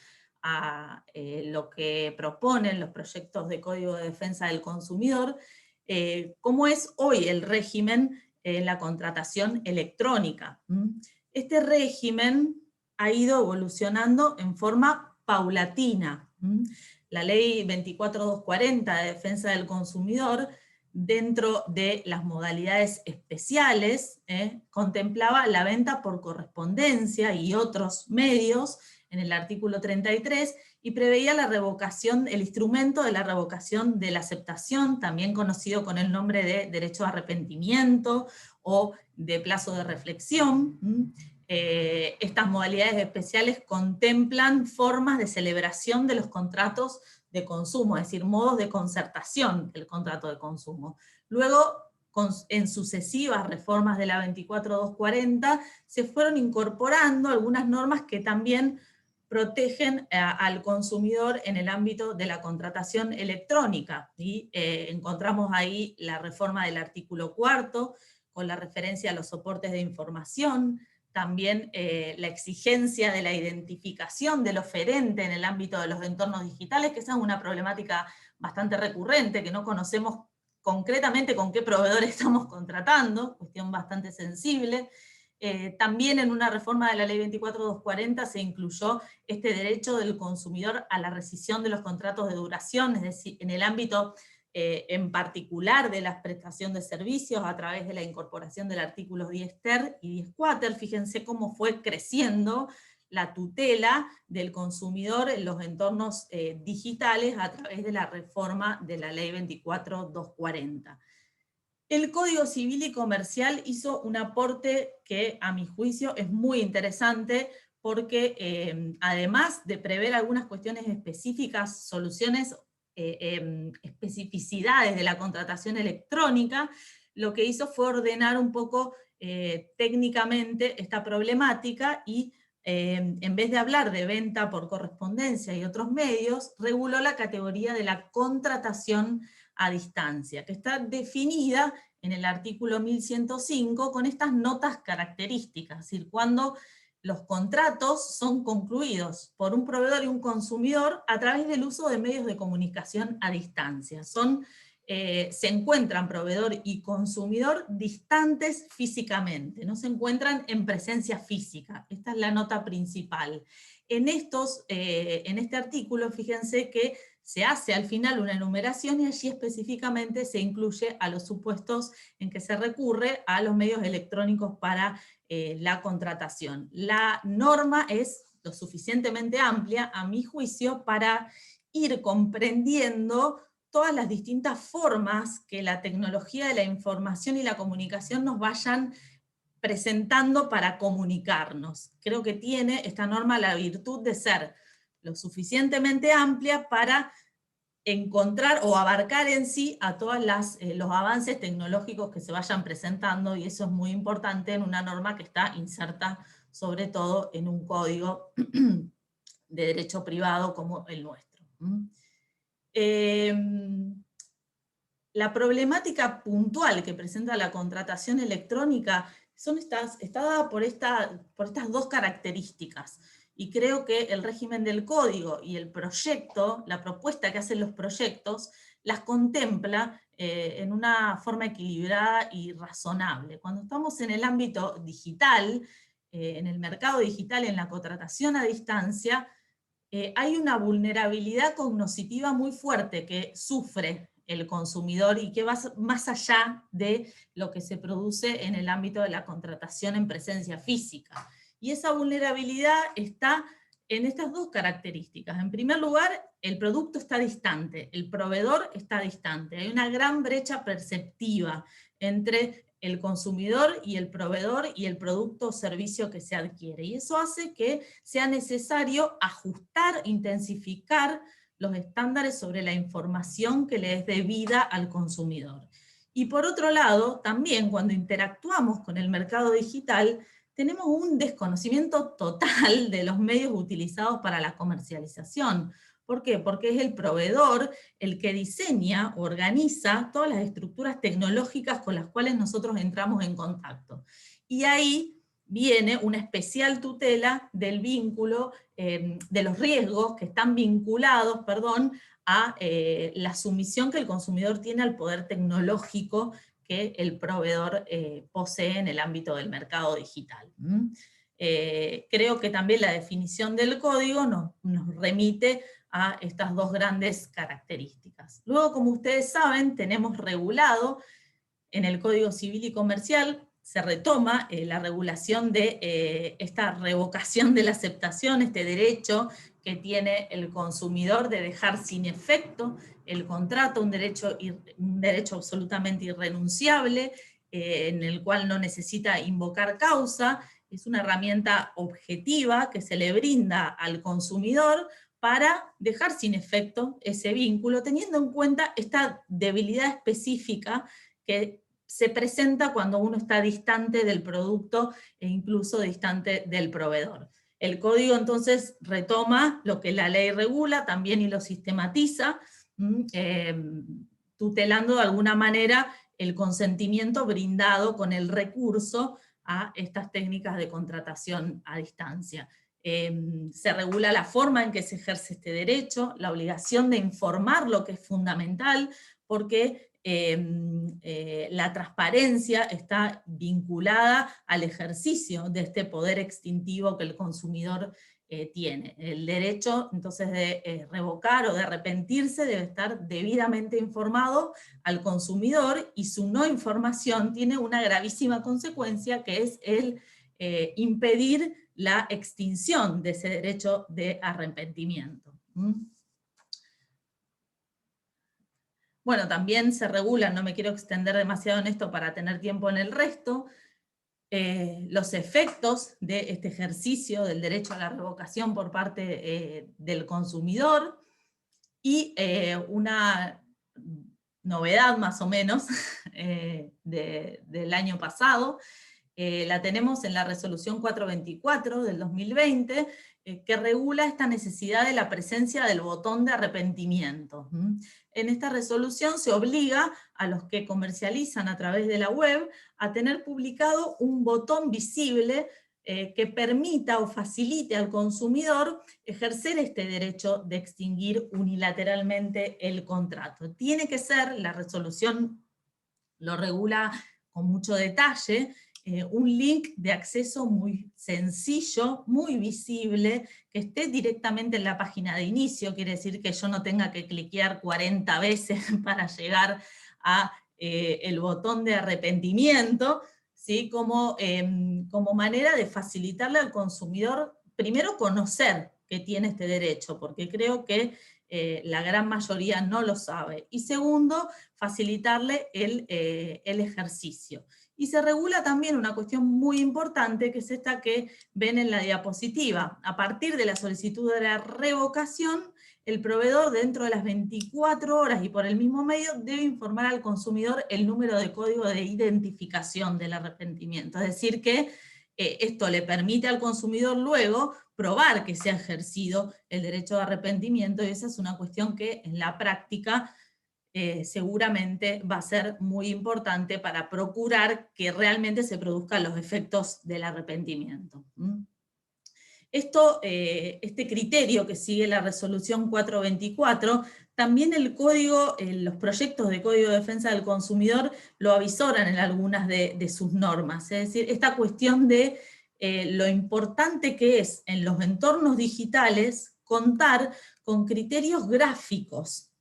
a lo que proponen los proyectos de Código de Defensa del Consumidor? ¿Cómo es hoy el régimen en la contratación electrónica? Este régimen ha ido evolucionando en forma paulatina. La Ley 24240 de Defensa del Consumidor, dentro de las modalidades especiales, contemplaba la venta por correspondencia y otros medios en el artículo 33, y preveía la revocación, el instrumento de la revocación de la aceptación, también conocido con el nombre de derecho de arrepentimiento o de plazo de reflexión. Estas modalidades especiales contemplan formas de celebración de los contratos de consumo, es decir, modos de concertación del contrato de consumo. Luego, en sucesivas reformas de la 24240, se fueron incorporando algunas normas que también protegen al consumidor en el ámbito de la contratación electrónica. Y encontramos ahí la reforma del artículo 4, con la referencia a los soportes de información, también la exigencia de la identificación del oferente en el ámbito de los entornos digitales, que esa es una problemática bastante recurrente, que no conocemos concretamente con qué proveedor estamos contratando, cuestión bastante sensible. También en una reforma de la Ley 24240 se incluyó este derecho del consumidor a la rescisión de los contratos de duración, es decir, en el ámbito en particular de la prestación de servicios a través de la incorporación del artículo 10 ter y 10 quater. Fíjense cómo fue creciendo la tutela del consumidor en los entornos digitales a través de la reforma de la Ley 24240. El Código Civil y Comercial hizo un aporte que, a mi juicio, es muy interesante, porque además de prever algunas cuestiones específicas, soluciones, especificidades de la contratación electrónica, lo que hizo fue ordenar un poco técnicamente esta problemática y en vez de hablar de venta por correspondencia y otros medios, reguló la categoría de la contratación a distancia, que está definida en el artículo 1105 con estas notas características, es decir, cuando los contratos son concluidos por un proveedor y un consumidor a través del uso de medios de comunicación a distancia. Se encuentran proveedor y consumidor distantes físicamente, no se encuentran en presencia física. Esta es la nota principal. En este artículo, fíjense que se hace al final una enumeración y allí específicamente se incluye a los supuestos en que se recurre a los medios electrónicos para la contratación. La norma es lo suficientemente amplia, a mi juicio, para ir comprendiendo todas las distintas formas que la tecnología de la información y la comunicación nos vayan presentando para comunicarnos. Creo que tiene esta norma la virtud de ser lo suficientemente amplia para encontrar o abarcar en sí a todos los avances tecnológicos que se vayan presentando, y eso es muy importante en una norma que está inserta sobre todo en un código de derecho privado como el nuestro. La problemática puntual que presenta la contratación electrónica está dada por estas dos características. Y creo que el régimen del código y el proyecto, la propuesta que hacen los proyectos, las contempla en una forma equilibrada y razonable. Cuando estamos en el ámbito digital, en el mercado digital, en la contratación a distancia, hay una vulnerabilidad cognitiva muy fuerte que sufre el consumidor y que va más allá de lo que se produce en el ámbito de la contratación en presencia física. Y esa vulnerabilidad está en estas dos características. En primer lugar, el producto está distante, el proveedor está distante. Hay una gran brecha perceptiva entre el consumidor y el proveedor y el producto o servicio que se adquiere. Y eso hace que sea necesario ajustar, intensificar los estándares sobre la información que le es debida al consumidor. Y por otro lado, también cuando interactuamos con el mercado digital, tenemos un desconocimiento total de los medios utilizados para la comercialización. ¿Por qué? Porque es el proveedor el que diseña, organiza todas las estructuras tecnológicas con las cuales nosotros entramos en contacto. Y ahí viene una especial tutela del vínculo, de los riesgos que están vinculados, a la sumisión que el consumidor tiene al poder tecnológico que el proveedor posee en el ámbito del mercado digital. Creo que también la definición del código nos remite a estas dos grandes características. Luego, como ustedes saben, tenemos regulado en el Código Civil y Comercial, se retoma la regulación de esta revocación de la aceptación, este derecho que tiene el consumidor de dejar sin efecto el contrato, un derecho absolutamente irrenunciable, en el cual no necesita invocar causa. Es una herramienta objetiva que se le brinda al consumidor para dejar sin efecto ese vínculo, teniendo en cuenta esta debilidad específica que se presenta cuando uno está distante del producto e incluso distante del proveedor. El código entonces retoma lo que la ley regula también y lo sistematiza, tutelando de alguna manera el consentimiento brindado con el recurso a estas técnicas de contratación a distancia. Se regula la forma en que se ejerce este derecho, la obligación de informar lo que es fundamental, porque la transparencia está vinculada al ejercicio de este poder extintivo que el consumidor tiene. El derecho, entonces, de revocar o de arrepentirse debe estar debidamente informado al consumidor, y su no información tiene una gravísima consecuencia, que es el impedir la extinción de ese derecho de arrepentimiento. Bueno, también se regulan, no me quiero extender demasiado en esto para tener tiempo en el resto, los efectos de este ejercicio del derecho a la revocación por parte del consumidor, y una novedad más o menos del año pasado, la tenemos en la resolución 424 del 2020, que regula esta necesidad de la presencia del botón de arrepentimiento. En esta resolución se obliga a los que comercializan a través de la web a tener publicado un botón visible que permita o facilite al consumidor ejercer este derecho de extinguir unilateralmente el contrato. Tiene que ser, la resolución lo regula con mucho detalle, un link de acceso muy sencillo, muy visible, que esté directamente en la página de inicio, quiere decir que yo no tenga que cliquear 40 veces para llegar a el botón de arrepentimiento, ¿sí? Como manera de facilitarle al consumidor, primero conocer que tiene este derecho, porque creo que la gran mayoría no lo sabe, y segundo, facilitarle el ejercicio. Y se regula también una cuestión muy importante, que es esta que ven en la diapositiva. A partir de la solicitud de la revocación, el proveedor dentro de las 24 horas y por el mismo medio debe informar al consumidor el número de código de identificación del arrepentimiento. Es decir que esto le permite al consumidor luego probar que se ha ejercido el derecho de arrepentimiento, y esa es una cuestión que en la práctica seguramente va a ser muy importante para procurar que realmente se produzcan los efectos del arrepentimiento. Este criterio que sigue la resolución 424, también el código, los proyectos de Código de Defensa del Consumidor lo avisoran en algunas de sus normas. Es decir, esta cuestión de lo importante que es en los entornos digitales contar con criterios gráficos,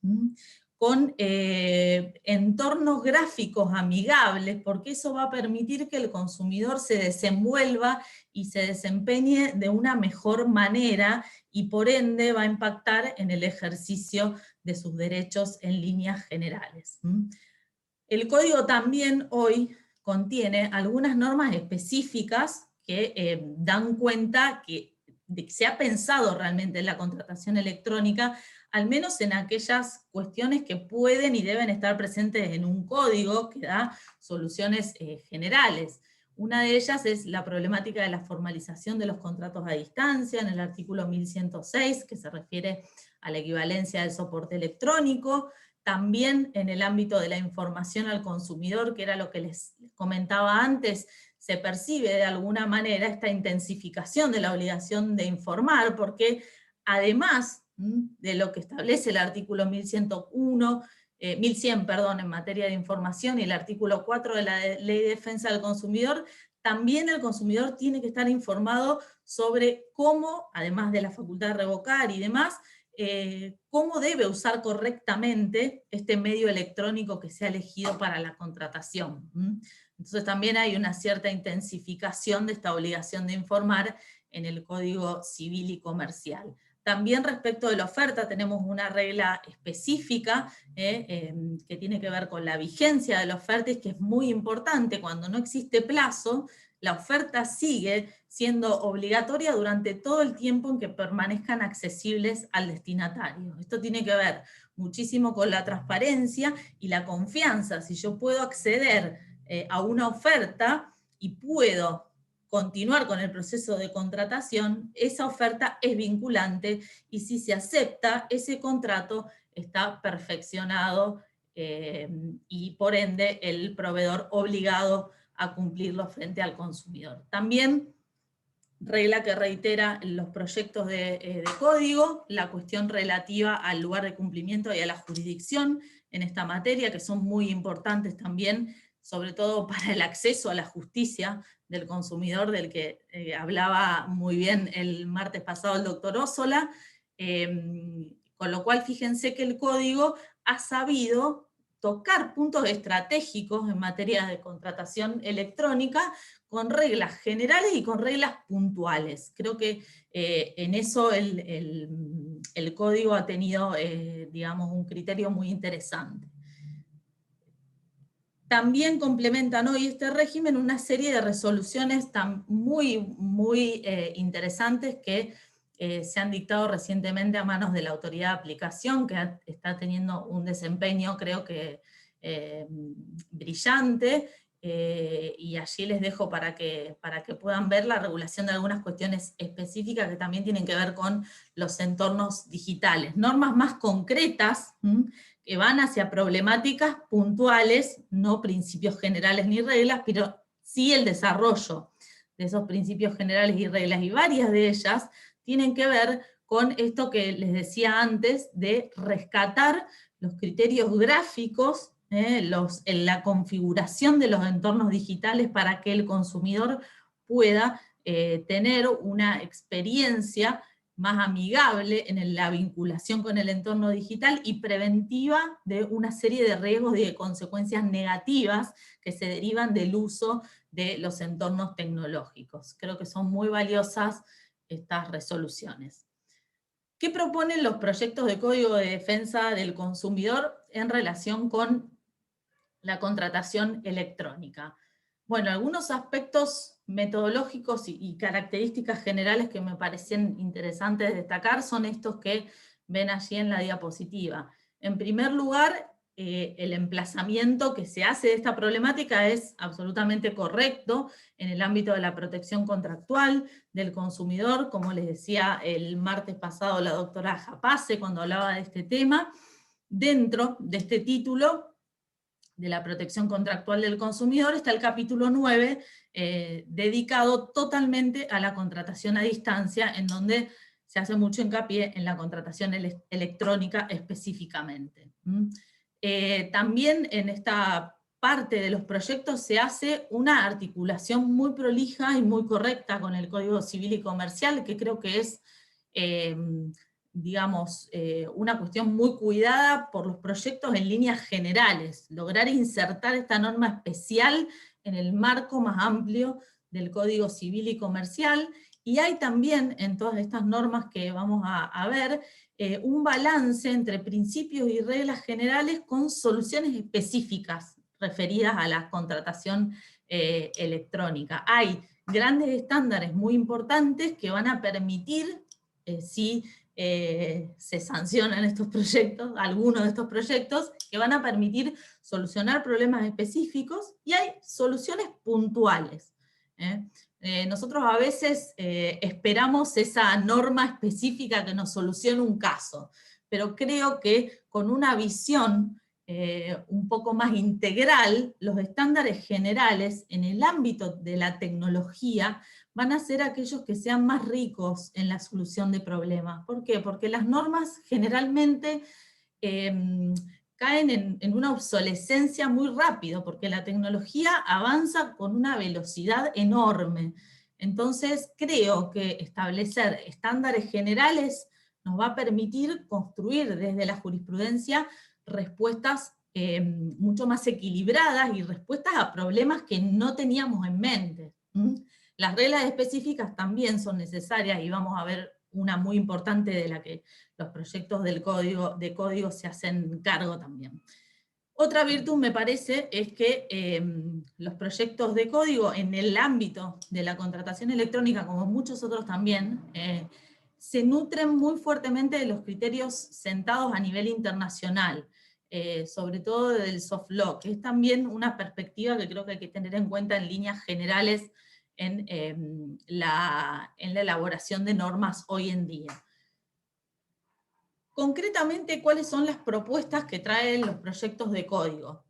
con entornos gráficos amigables, porque eso va a permitir que el consumidor se desenvuelva y se desempeñe de una mejor manera, y por ende va a impactar en el ejercicio de sus derechos en líneas generales. El código también hoy contiene algunas normas específicas que dan cuenta de que se ha pensado realmente en la contratación electrónica, al menos en aquellas cuestiones que pueden y deben estar presentes en un código que da soluciones generales. Una de ellas es la problemática de la formalización de los contratos a distancia, en el artículo 1106, que se refiere a la equivalencia del soporte electrónico. También en el ámbito de la información al consumidor, que era lo que les comentaba antes, se percibe de alguna manera esta intensificación de la obligación de informar, porque además de lo que establece el artículo 1100 en materia de información, y el artículo 4 de la Ley de Defensa del Consumidor, también el consumidor tiene que estar informado sobre cómo, además de la facultad de revocar y demás, cómo debe usar correctamente este medio electrónico que se ha elegido para la contratación. Entonces también hay una cierta intensificación de esta obligación de informar en el Código Civil y Comercial. También respecto de la oferta tenemos una regla específica que tiene que ver con la vigencia de la oferta, y que es muy importante. Cuando no existe plazo, la oferta sigue siendo obligatoria durante todo el tiempo en que permanezcan accesibles al destinatario. Esto tiene que ver muchísimo con la transparencia y la confianza. Si yo puedo acceder a una oferta y puedo continuar con el proceso de contratación, esa oferta es vinculante, y si se acepta, ese contrato está perfeccionado y por ende el proveedor obligado a cumplirlo frente al consumidor. También regla que reitera en los proyectos de código, la cuestión relativa al lugar de cumplimiento y a la jurisdicción en esta materia, que son muy importantes también, sobre todo para el acceso a la justicia del consumidor, del que hablaba muy bien el martes pasado el doctor Ossola, con lo cual fíjense que el código ha sabido tocar puntos estratégicos en materia de contratación electrónica, con reglas generales y con reglas puntuales. Creo que en eso el código ha tenido, digamos, un criterio muy interesante. también complementan hoy este régimen una serie de resoluciones muy interesantes que se han dictado recientemente a manos de la autoridad de aplicación, que está teniendo un desempeño, creo que brillante, y allí les dejo para que puedan ver la regulación de algunas cuestiones específicas que también tienen que ver con los entornos digitales. Normas más concretas, que van hacia problemáticas puntuales, no principios generales ni reglas, pero sí el desarrollo de esos principios generales y reglas, y varias de ellas tienen que ver con esto que les decía antes, de rescatar los criterios gráficos, en la configuración de los entornos digitales para que el consumidor pueda tener una experiencia más amigable en la vinculación con el entorno digital y preventiva de una serie de riesgos y de consecuencias negativas que se derivan del uso de los entornos tecnológicos. Creo que son muy valiosas estas resoluciones. ¿Qué proponen los proyectos de código de defensa del consumidor en relación con la contratación electrónica? Bueno, algunos aspectos metodológicos y características generales que me parecen interesantes destacar son estos que ven allí en la diapositiva. En primer lugar, el emplazamiento que se hace de esta problemática es absolutamente correcto en el ámbito de la protección contractual del consumidor, como les decía el martes pasado la doctora Japase cuando hablaba de este tema. Dentro de este título de la protección contractual del consumidor está el capítulo 9, dedicado totalmente a la contratación a distancia, en donde se hace mucho hincapié en la contratación electrónica específicamente. También en esta parte de los proyectos se hace una articulación muy prolija y muy correcta con el Código Civil y Comercial, que creo que es digamos, una cuestión muy cuidada por los proyectos en líneas generales, lograr insertar esta norma especial en el marco más amplio del Código Civil y Comercial, y hay también en todas estas normas que vamos a ver, un balance entre principios y reglas generales con soluciones específicas referidas a la contratación electrónica. Hay grandes estándares muy importantes que van a permitir, si se sancionan estos proyectos, algunos de estos proyectos, que van a permitir solucionar problemas específicos, y hay soluciones puntuales. Nosotros a veces esperamos esa norma específica que nos solucione un caso, pero creo que con una visión un poco más integral, los estándares generales en el ámbito de la tecnología van a ser aquellos que sean más ricos en la solución de problemas. ¿Por qué? Porque las normas generalmente caen en una obsolescencia muy rápido, porque la tecnología avanza con una velocidad enorme. Entonces creo que establecer estándares generales nos va a permitir construir desde la jurisprudencia respuestas mucho más equilibradas y respuestas a problemas que no teníamos en mente. Las reglas específicas también son necesarias, y vamos a ver una muy importante de la que los proyectos de código se hacen cargo también. Otra virtud, me parece, es que los proyectos de código en el ámbito de la contratación electrónica, como muchos otros también, se nutren muy fuertemente de los criterios sentados a nivel internacional, sobre todo del soft law, que es también una perspectiva que creo que hay que tener en cuenta en líneas generales en la elaboración de normas hoy en día. Concretamente, ¿cuáles son las propuestas que traen los proyectos de código?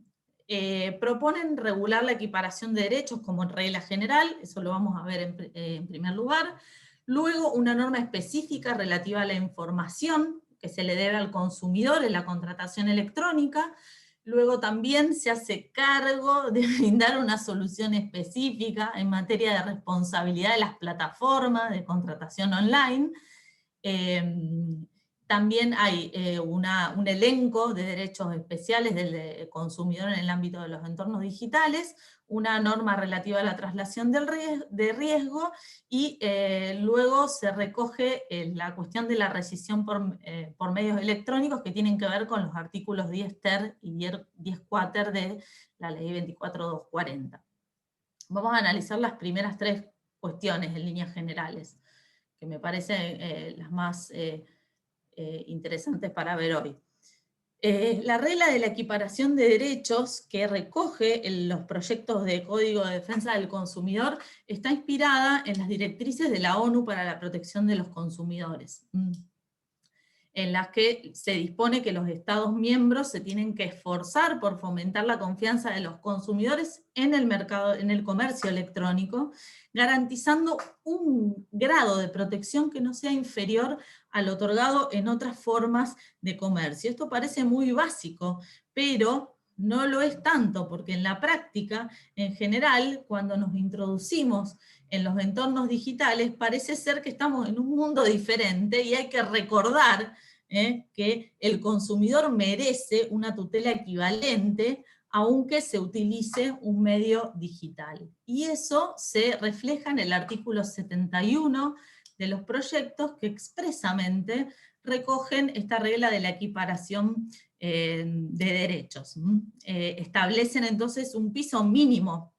Proponen regular la equiparación de derechos como regla general, eso lo vamos a ver en primer lugar. Luego, una norma específica relativa a la información que se le debe al consumidor en la contratación electrónica. Luego también se hace cargo de brindar una solución específica en materia de responsabilidad de las plataformas de contratación online. También hay un elenco de derechos especiales del consumidor en el ámbito de los entornos digitales, una norma relativa a la traslación de riesgo, y luego se recoge la cuestión de la rescisión por medios electrónicos, que tienen que ver con los artículos 10 ter y 10 quater de la ley 24240. Vamos a analizar las primeras tres cuestiones en líneas generales, que me parecen las más interesantes para ver hoy. La regla de la equiparación de derechos que recoge los proyectos de Código de Defensa del Consumidor está inspirada en las directrices de la ONU para la protección de los consumidores, en las que se dispone que los Estados miembros se tienen que esforzar por fomentar la confianza de los consumidores en el mercado, en el comercio electrónico, garantizando un grado de protección que no sea inferior al otorgado en otras formas de comercio. Esto parece muy básico, pero no lo es tanto, porque en la práctica, en general, cuando nos introducimos en los entornos digitales, parece ser que estamos en un mundo diferente, y hay que recordar que el consumidor merece una tutela equivalente, aunque se utilice un medio digital. Y eso se refleja en el artículo 71 de los proyectos, que expresamente recogen esta regla de la equiparación de derechos. Establecen entonces un piso mínimo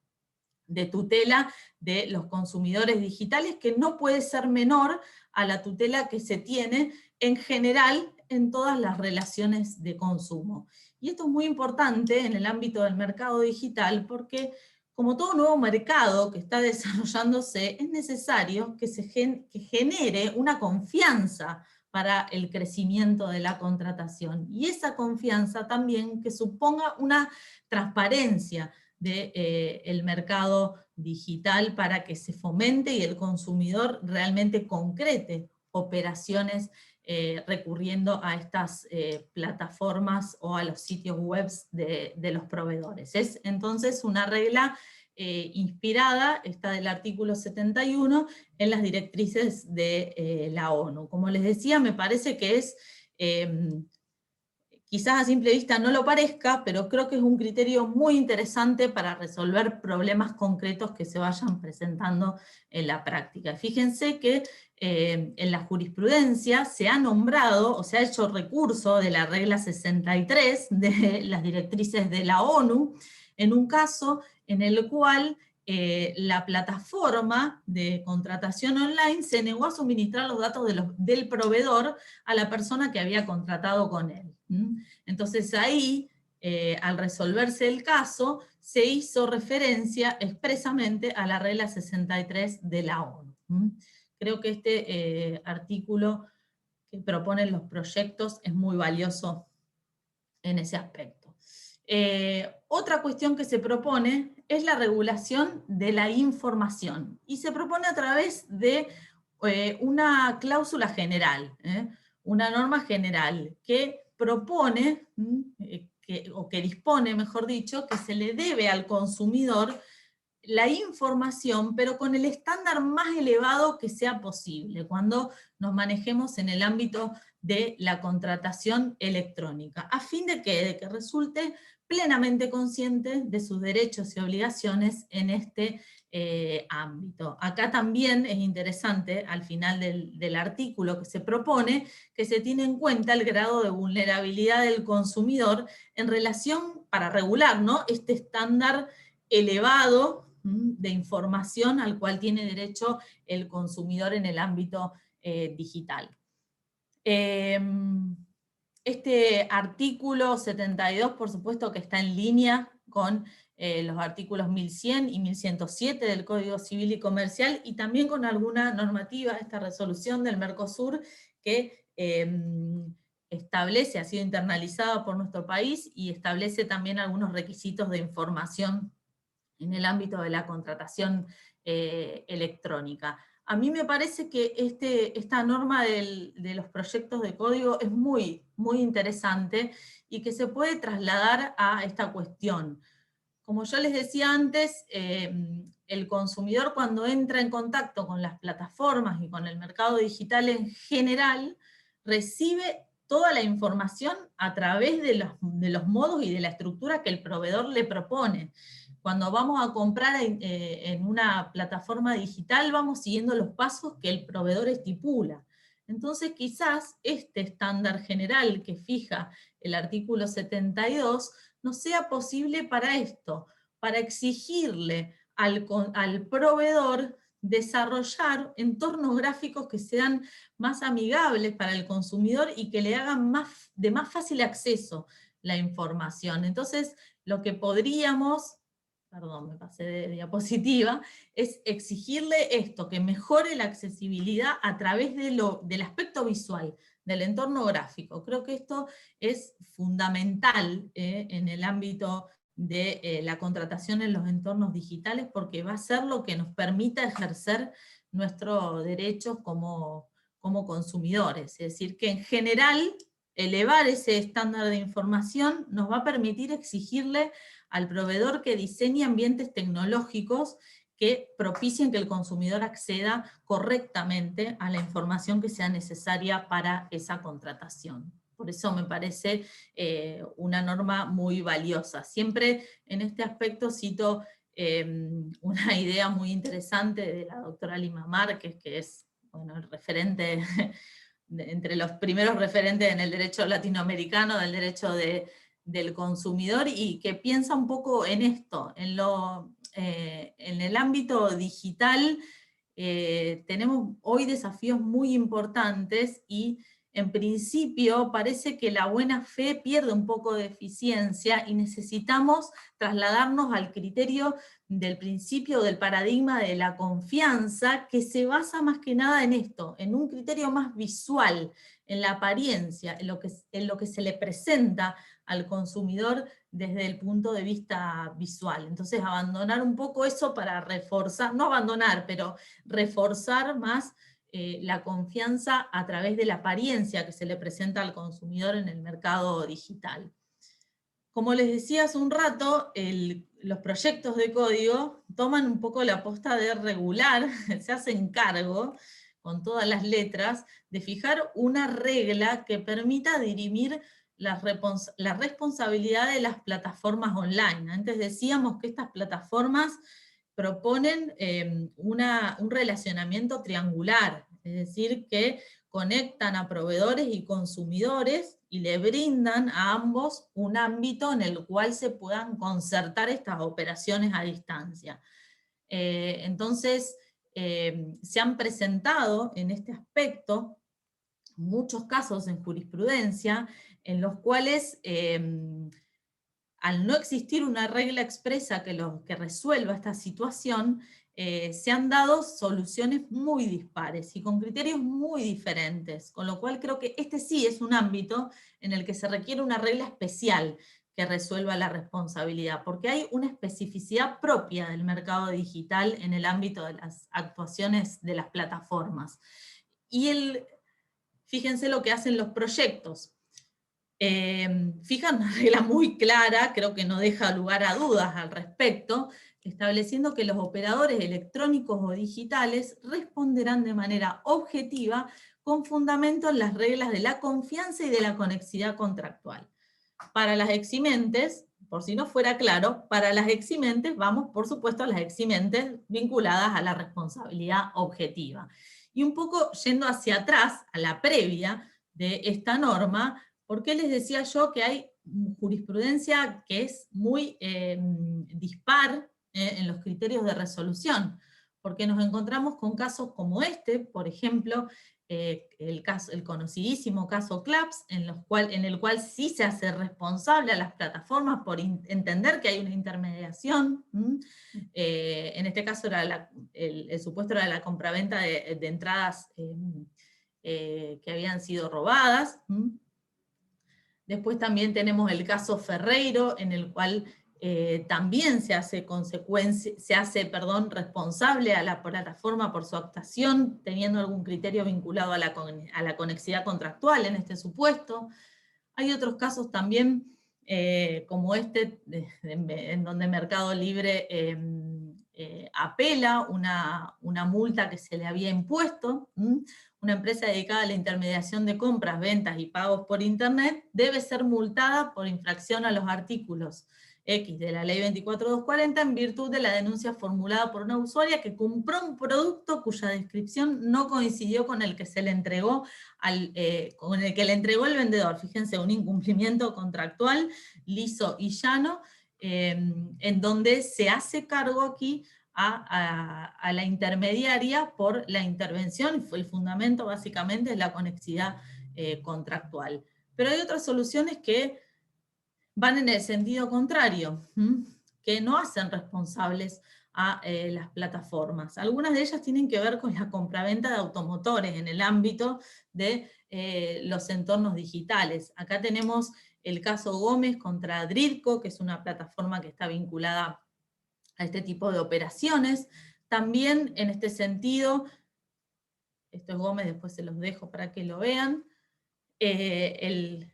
de tutela de los consumidores digitales, que no puede ser menor a la tutela que se tiene en general en todas las relaciones de consumo. Y esto es muy importante en el ámbito del mercado digital, porque como todo nuevo mercado que está desarrollándose, es necesario que que genere una confianza para el crecimiento de la contratación. Y esa confianza también que suponga una transparencia del mercado digital, para que se fomente y el consumidor realmente concrete operaciones recurriendo a estas plataformas o a los sitios web de los proveedores. Es entonces una regla inspirada, esta del artículo 71, en las directrices de la ONU. Como les decía, me parece que es, quizás a simple vista no lo parezca, pero creo que es un criterio muy interesante para resolver problemas concretos que se vayan presentando en la práctica. Fíjense que en la jurisprudencia se ha nombrado, o se ha hecho recurso de la regla 63 de las directrices de la ONU, en un caso en el cual la plataforma de contratación online se negó a suministrar los datos del proveedor a la persona que había contratado con él. Entonces ahí, al resolverse el caso, se hizo referencia expresamente a la regla 63 de la ONU. Creo que este artículo que proponen los proyectos es muy valioso en ese aspecto. Otra cuestión que se propone es la regulación de la información, y se propone a través de una cláusula general, una norma general que propone, o que dispone, mejor dicho, que se le debe al consumidor la información, pero con el estándar más elevado que sea posible, cuando nos manejemos en el ámbito de la contratación electrónica, a fin de que resulte plenamente consciente de sus derechos y obligaciones en este ámbito. Acá también es interesante, al final del artículo que se propone, que se tiene en cuenta el grado de vulnerabilidad del consumidor en relación, para regular, ¿no?, este estándar elevado de información al cual tiene derecho el consumidor en el ámbito digital. Este artículo 72, por supuesto que está en línea con los artículos 1100 y 1107 del Código Civil y Comercial, y también con alguna normativa, esta resolución del Mercosur, que establece, ha sido internalizada por nuestro país, y establece también algunos requisitos de información en el ámbito de la contratación electrónica. A mí me parece que esta norma de los proyectos de código es muy, muy interesante, y que se puede trasladar a esta cuestión. Como yo les decía antes, el consumidor, cuando entra en contacto con las plataformas y con el mercado digital en general, recibe toda la información a través de los modos y de la estructura que el proveedor le propone. Cuando vamos a comprar en una plataforma digital, vamos siguiendo los pasos que el proveedor estipula. Entonces quizás este estándar general que fija el artículo 72 no sea posible para esto, para exigirle al proveedor desarrollar entornos gráficos que sean más amigables para el consumidor y que le hagan de más fácil acceso la información. Entonces, lo que podríamos, perdón, me pasé de diapositiva, es exigirle esto, que mejore la accesibilidad a través del aspecto visual, del entorno gráfico. Creo que esto es fundamental en el ámbito de la contratación en los entornos digitales, porque va a ser lo que nos permita ejercer nuestros derechos como consumidores. Es decir, que en general elevar ese estándar de información nos va a permitir exigirle al proveedor que diseñe ambientes tecnológicos que propicien que el consumidor acceda correctamente a la información que sea necesaria para esa contratación. Por eso me parece una norma muy valiosa. Siempre en este aspecto cito una idea muy interesante de la doctora Lima Márquez, que es el referente, entre los primeros referentes en el derecho latinoamericano, del derecho del consumidor, y que piensa un poco en esto, en el ámbito digital. Tenemos hoy desafíos muy importantes y en principio parece que la buena fe pierde un poco de eficiencia y necesitamos trasladarnos al criterio del principio, del paradigma de la confianza, que se basa más que nada en esto, en un criterio más visual, en la apariencia, en lo que se le presenta al consumidor desde el punto de vista visual. Entonces abandonar un poco eso para reforzar, no abandonar, pero reforzar más la confianza a través de la apariencia que se le presenta al consumidor en el mercado digital. Como les decía hace un rato, los proyectos de código toman un poco la posta de regular, se hacen cargo, con todas las letras, de fijar una regla que permita dirimir la responsabilidad de las plataformas online. Antes decíamos que estas plataformas proponen un relacionamiento triangular, es decir, que conectan a proveedores y consumidores y le brindan a ambos un ámbito en el cual se puedan concertar estas operaciones a distancia. Entonces, se han presentado en este aspecto muchos casos en jurisprudencia en los cuales al no existir una regla expresa que resuelva esta situación, se han dado soluciones muy dispares y con criterios muy diferentes, con lo cual creo que este sí es un ámbito en el que se requiere una regla especial que resuelva la responsabilidad, porque hay una especificidad propia del mercado digital en el ámbito de las actuaciones de las plataformas. Y fíjense lo que hacen los proyectos. Fijan una regla muy clara, creo que no deja lugar a dudas al respecto, estableciendo que los operadores electrónicos o digitales responderán de manera objetiva con fundamento en las reglas de la confianza y de la conexidad contractual. Para las eximentes, por si no fuera claro, para las eximentes vamos, por supuesto, a las eximentes vinculadas a la responsabilidad objetiva. Y un poco yendo hacia atrás, a la previa de esta norma, ¿por qué les decía yo que hay jurisprudencia que es muy dispar en los criterios de resolución? Porque nos encontramos con casos como este, por ejemplo, el conocidísimo caso CLAPS, en el cual sí se hace responsable a las plataformas por entender que hay una intermediación. En este caso el supuesto era la compraventa de entradas que habían sido robadas. Después también tenemos el caso Ferreiro, en el cual también se hace responsable a la plataforma por su actuación, teniendo algún criterio vinculado a la conexidad contractual en este supuesto. Hay otros casos también, como este, en donde Mercado Libre apela una multa que se le había impuesto, una empresa dedicada a la intermediación de compras, ventas y pagos por Internet debe ser multada por infracción a los artículos X de la ley 24240 en virtud de la denuncia formulada por una usuaria que compró un producto cuya descripción no coincidió con el que se le entregó con el que le entregó el vendedor. Fíjense, un incumplimiento contractual liso y llano, en donde se hace cargo aquí a la intermediaria por la intervención. El fundamento básicamente es la conexidad contractual. Pero hay otras soluciones que van en el sentido contrario, que no hacen responsables a las plataformas. Algunas de ellas tienen que ver con la compraventa de automotores en el ámbito de los entornos digitales. Acá tenemos el caso Gómez contra Dridco, que es una plataforma que está vinculada a este tipo de operaciones. También en este sentido, esto es Gómez, después se los dejo para que lo vean, el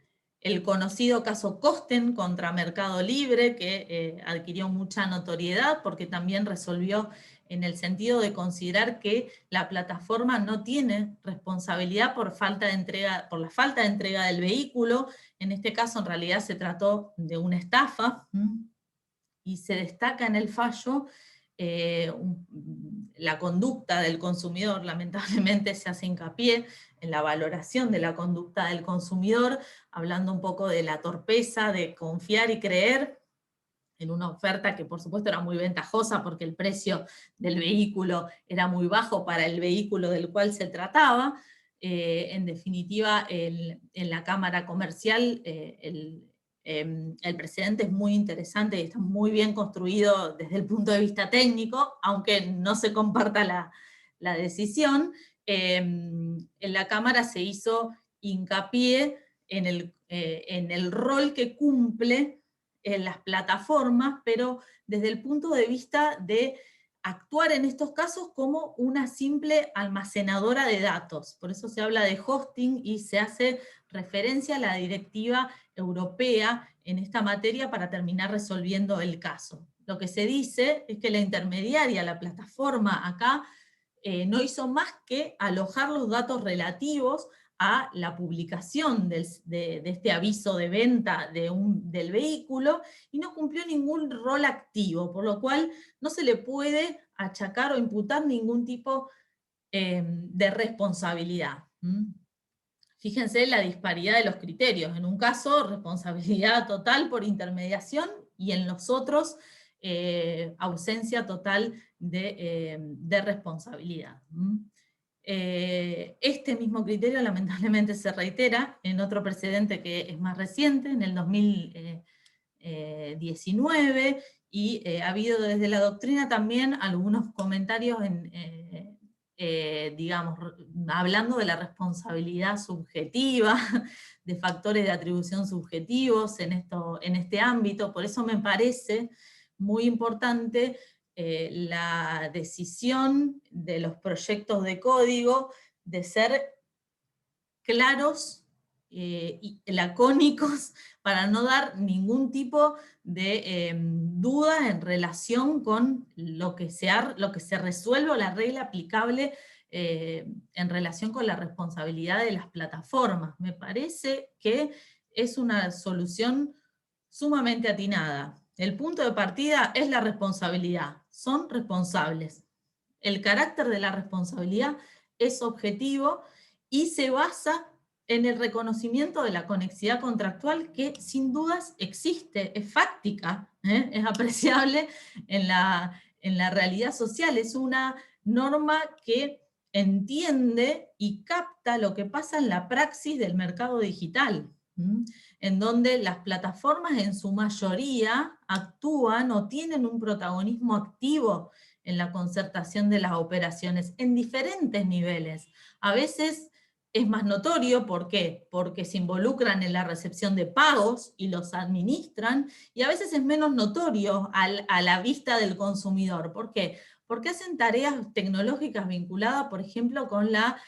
conocido caso Costen contra Mercado Libre, que adquirió mucha notoriedad porque también resolvió en el sentido de considerar que la plataforma no tiene responsabilidad por la falta de entrega del vehículo. En este caso, en realidad, se trató de una estafa, y se destaca en el fallo la conducta del consumidor. Lamentablemente se hace hincapié en la valoración de la conducta del consumidor, hablando un poco de la torpeza de confiar y creer en una oferta que por supuesto era muy ventajosa porque el precio del vehículo era muy bajo para el vehículo del cual se trataba. En definitiva, en la Cámara Comercial, el precedente es muy interesante y está muy bien construido desde el punto de vista técnico, aunque no se comparta la decisión. En la Cámara se hizo hincapié en el rol que cumple en las plataformas, pero desde el punto de vista de actuar en estos casos como una simple almacenadora de datos. Por eso se habla de hosting y se hace referencia a la directiva europea en esta materia para terminar resolviendo el caso. Lo que se dice es que la intermediaria, la plataforma acá, no hizo más que alojar los datos relativos a la publicación de este aviso de venta del vehículo y no cumplió ningún rol activo, por lo cual no se le puede achacar o imputar ningún tipo de responsabilidad. Fíjense la disparidad de los criterios. En un caso, responsabilidad total por intermediación, y en los otros, ausencia total de responsabilidad. Este mismo criterio lamentablemente se reitera en otro precedente que es más reciente, en el 2019, y ha habido desde la doctrina también algunos comentarios digamos, hablando de la responsabilidad subjetiva, de factores de atribución subjetivos en este ámbito. Por eso me parece muy importante la decisión de los proyectos de código de ser claros y lacónicos para no dar ningún tipo de duda en relación con lo que se resuelve o la regla aplicable en relación con la responsabilidad de las plataformas. Me parece que es una solución sumamente atinada. El punto de partida es la responsabilidad. Son responsables. El carácter de la responsabilidad es objetivo y se basa en el reconocimiento de la conexidad contractual que sin dudas existe, es fáctica, es apreciable en la realidad social. Es una norma que entiende y capta lo que pasa en la praxis del mercado digital, en donde las plataformas en su mayoría actúan o tienen un protagonismo activo en la concertación de las operaciones en diferentes niveles. A veces es más notorio, ¿por qué? Porque se involucran en la recepción de pagos y los administran, y a veces es menos notorio a la vista del consumidor. ¿Por qué? Porque hacen tareas tecnológicas vinculadas, por ejemplo, con la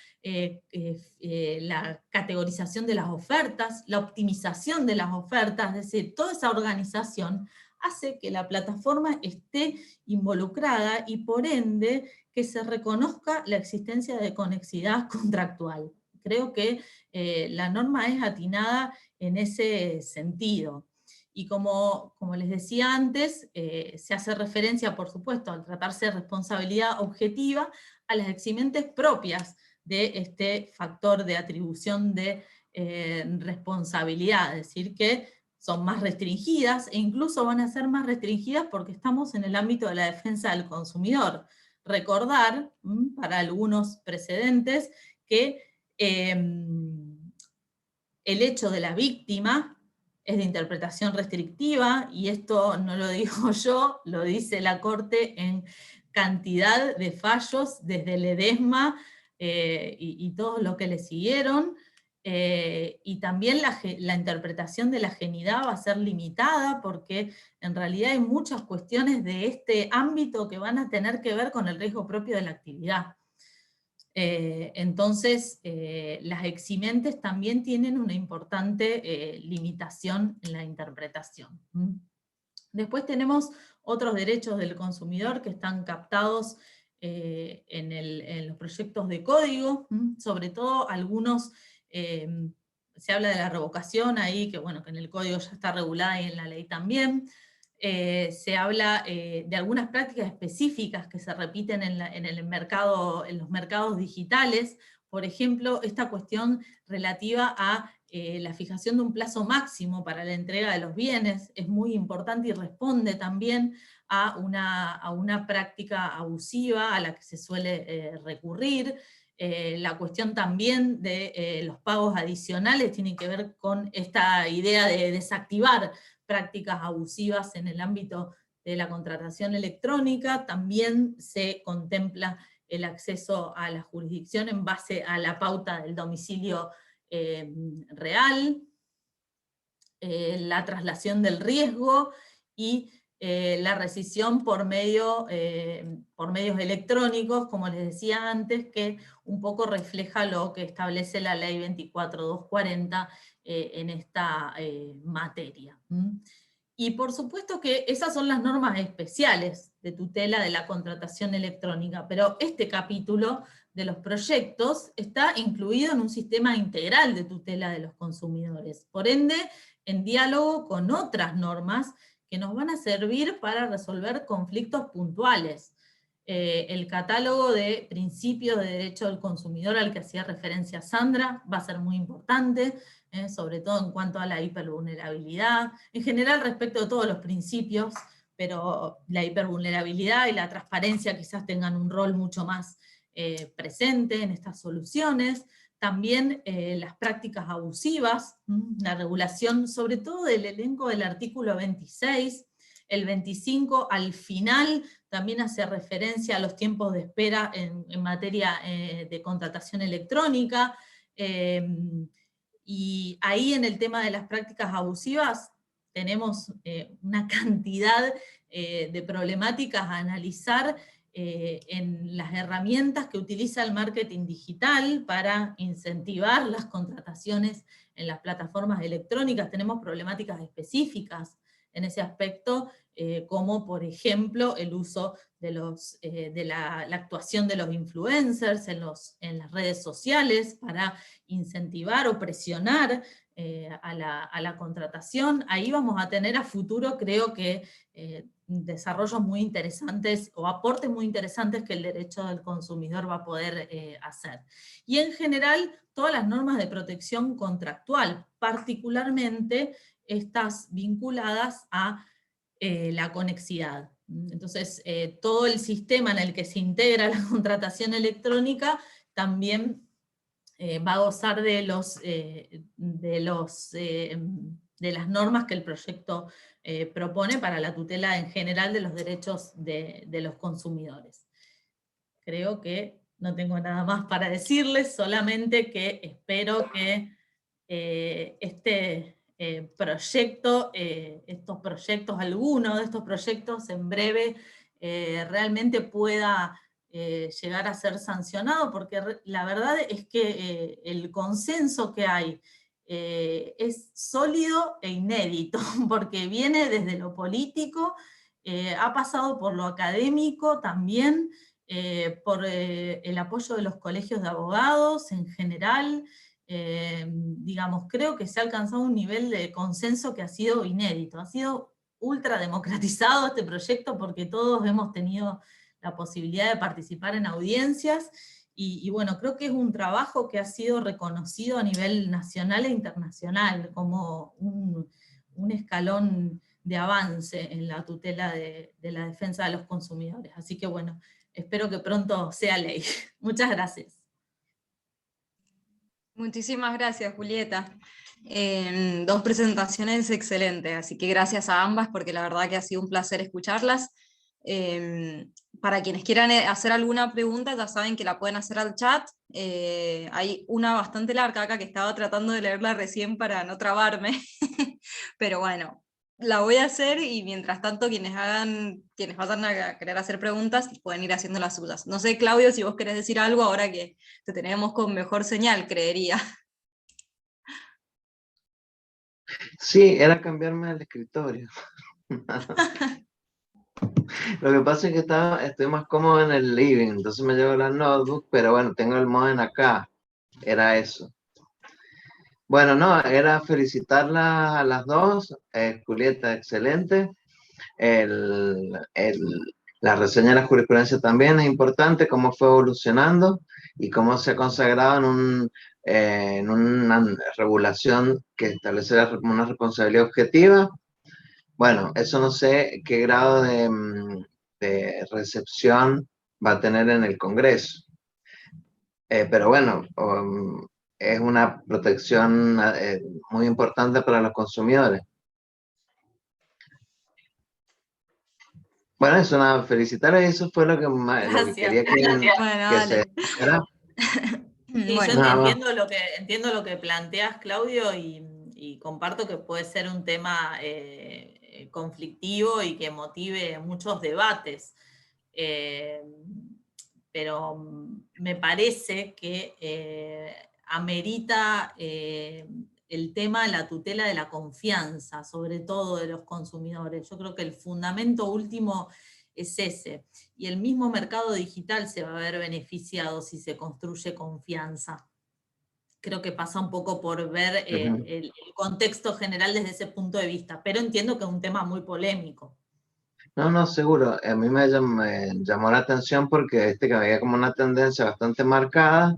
categorización de las ofertas, la optimización de las ofertas, es decir, toda esa organización hace que la plataforma esté involucrada y por ende que se reconozca la existencia de conexidad contractual. Creo que la norma es atinada en ese sentido. Y como les decía antes, se hace referencia, por supuesto, al tratarse de responsabilidad objetiva, a las eximentes propias de este factor de atribución de responsabilidad, es decir, que son más restringidas e incluso van a ser más restringidas porque estamos en el ámbito de la defensa del consumidor. Recordar, para algunos precedentes, que el hecho de la víctima es de interpretación restrictiva, y esto no lo digo yo, lo dice la Corte en cantidad de fallos, desde el Edesma y todo lo que le siguieron, y también la interpretación de la ajenidad va a ser limitada, porque en realidad hay muchas cuestiones de este ámbito que van a tener que ver con el riesgo propio de la actividad. Entonces, las eximentes también tienen una importante limitación en la interpretación. Después tenemos otros derechos del consumidor que están captados en los proyectos de código, sobre todo algunos, se habla de la revocación ahí, que bueno, que en el código ya está regulada y en la ley también. Se habla de algunas prácticas específicas que se repiten en los mercados digitales, por ejemplo, esta cuestión relativa a la fijación de un plazo máximo para la entrega de los bienes es muy importante y responde también a una práctica abusiva a la que se suele recurrir. La cuestión también de los pagos adicionales tiene que ver con esta idea de desactivar prácticas abusivas en el ámbito de la contratación electrónica. También se contempla el acceso a la jurisdicción en base a la pauta del domicilio real, la traslación del riesgo y la rescisión por medios electrónicos, como les decía antes, que un poco refleja lo que establece la ley 24.240 en esta materia. Y por supuesto que esas son las normas especiales de tutela de la contratación electrónica, pero este capítulo de los proyectos está incluido en un sistema integral de tutela de los consumidores, por ende, en diálogo con otras normas que nos van a servir para resolver conflictos puntuales. El catálogo de principios de derecho del consumidor al que hacía referencia Sandra va a ser muy importante, sobre todo en cuanto a la hipervulnerabilidad, en general respecto de todos los principios, pero la hipervulnerabilidad y la transparencia quizás tengan un rol mucho más presente en estas soluciones. También las prácticas abusivas, la regulación sobre todo del elenco del artículo 26, el 25 al final también hace referencia a los tiempos de espera en materia de contratación electrónica, y ahí en el tema de las prácticas abusivas tenemos una cantidad de problemáticas a analizar en las herramientas que utiliza el marketing digital para incentivar las contrataciones en las plataformas electrónicas. Tenemos problemáticas específicas en ese aspecto, como por ejemplo el uso de la actuación de los influencers en las redes sociales para incentivar o presionar a la contratación. Ahí vamos a tener a futuro, creo que, desarrollos muy interesantes o aportes muy interesantes que el derecho del consumidor va a poder hacer. Y en general, todas las normas de protección contractual, particularmente estas vinculadas a la conexidad. Entonces, todo el sistema en el que se integra la contratación electrónica también va a gozar de las normas que el proyecto propone para la tutela en general de los derechos de los consumidores. Creo que no tengo nada más para decirles, solamente que espero que alguno de estos proyectos en breve realmente pueda llegar a ser sancionado, porque la verdad es que el consenso que hay es sólido e inédito, porque viene desde lo político, ha pasado por lo académico también, por el apoyo de los colegios de abogados en general. Digamos, creo que se ha alcanzado un nivel de consenso que ha sido inédito, ha sido ultra democratizado este proyecto porque todos hemos tenido la posibilidad de participar en audiencias, y bueno, creo que es un trabajo que ha sido reconocido a nivel nacional e internacional como un escalón de avance en la tutela de la defensa de los consumidores. Así que bueno, espero que pronto sea ley. Muchas gracias. Muchísimas gracias, Julieta. Dos presentaciones excelentes, así que gracias a ambas, porque la verdad que ha sido un placer escucharlas. Para quienes quieran hacer alguna pregunta, ya saben que la pueden hacer al chat. Hay una bastante larga acá que estaba tratando de leerla recién para no trabarme, pero bueno, la voy a hacer, y mientras tanto quienes vayan a querer hacer preguntas pueden ir haciendo las suyas. No sé, Claudio, si vos querés decir algo ahora que te tenemos con mejor señal, creería. Sí, era cambiarme el escritorio. Lo que pasa es que estoy más cómodo en el living, entonces me llevo la notebook, pero bueno, tengo el modem acá. Era eso. Bueno, no, era felicitarlas a las dos. Julieta, excelente. La reseña de la jurisprudencia también es importante, cómo fue evolucionando y cómo se ha consagrado en una regulación que establece una responsabilidad objetiva. Bueno, eso no sé qué grado de recepción va a tener en el Congreso. Pero bueno, es una protección muy importante para los consumidores. Bueno, eso nada, felicitarles, eso fue lo que quería que se dijera. Sí, Bueno, yo entiendo lo que planteas, Claudio, y comparto que puede ser un tema conflictivo y que motive muchos debates. Pero me parece que amerita el tema de la tutela de la confianza, sobre todo de los consumidores. Yo creo que el fundamento último es ese. Y el mismo mercado digital se va a ver beneficiado si se construye confianza. Creo que pasa un poco por ver el contexto general desde ese punto de vista, pero entiendo que es un tema muy polémico. No, no, seguro. A mí me llamó la atención porque que había como una tendencia bastante marcada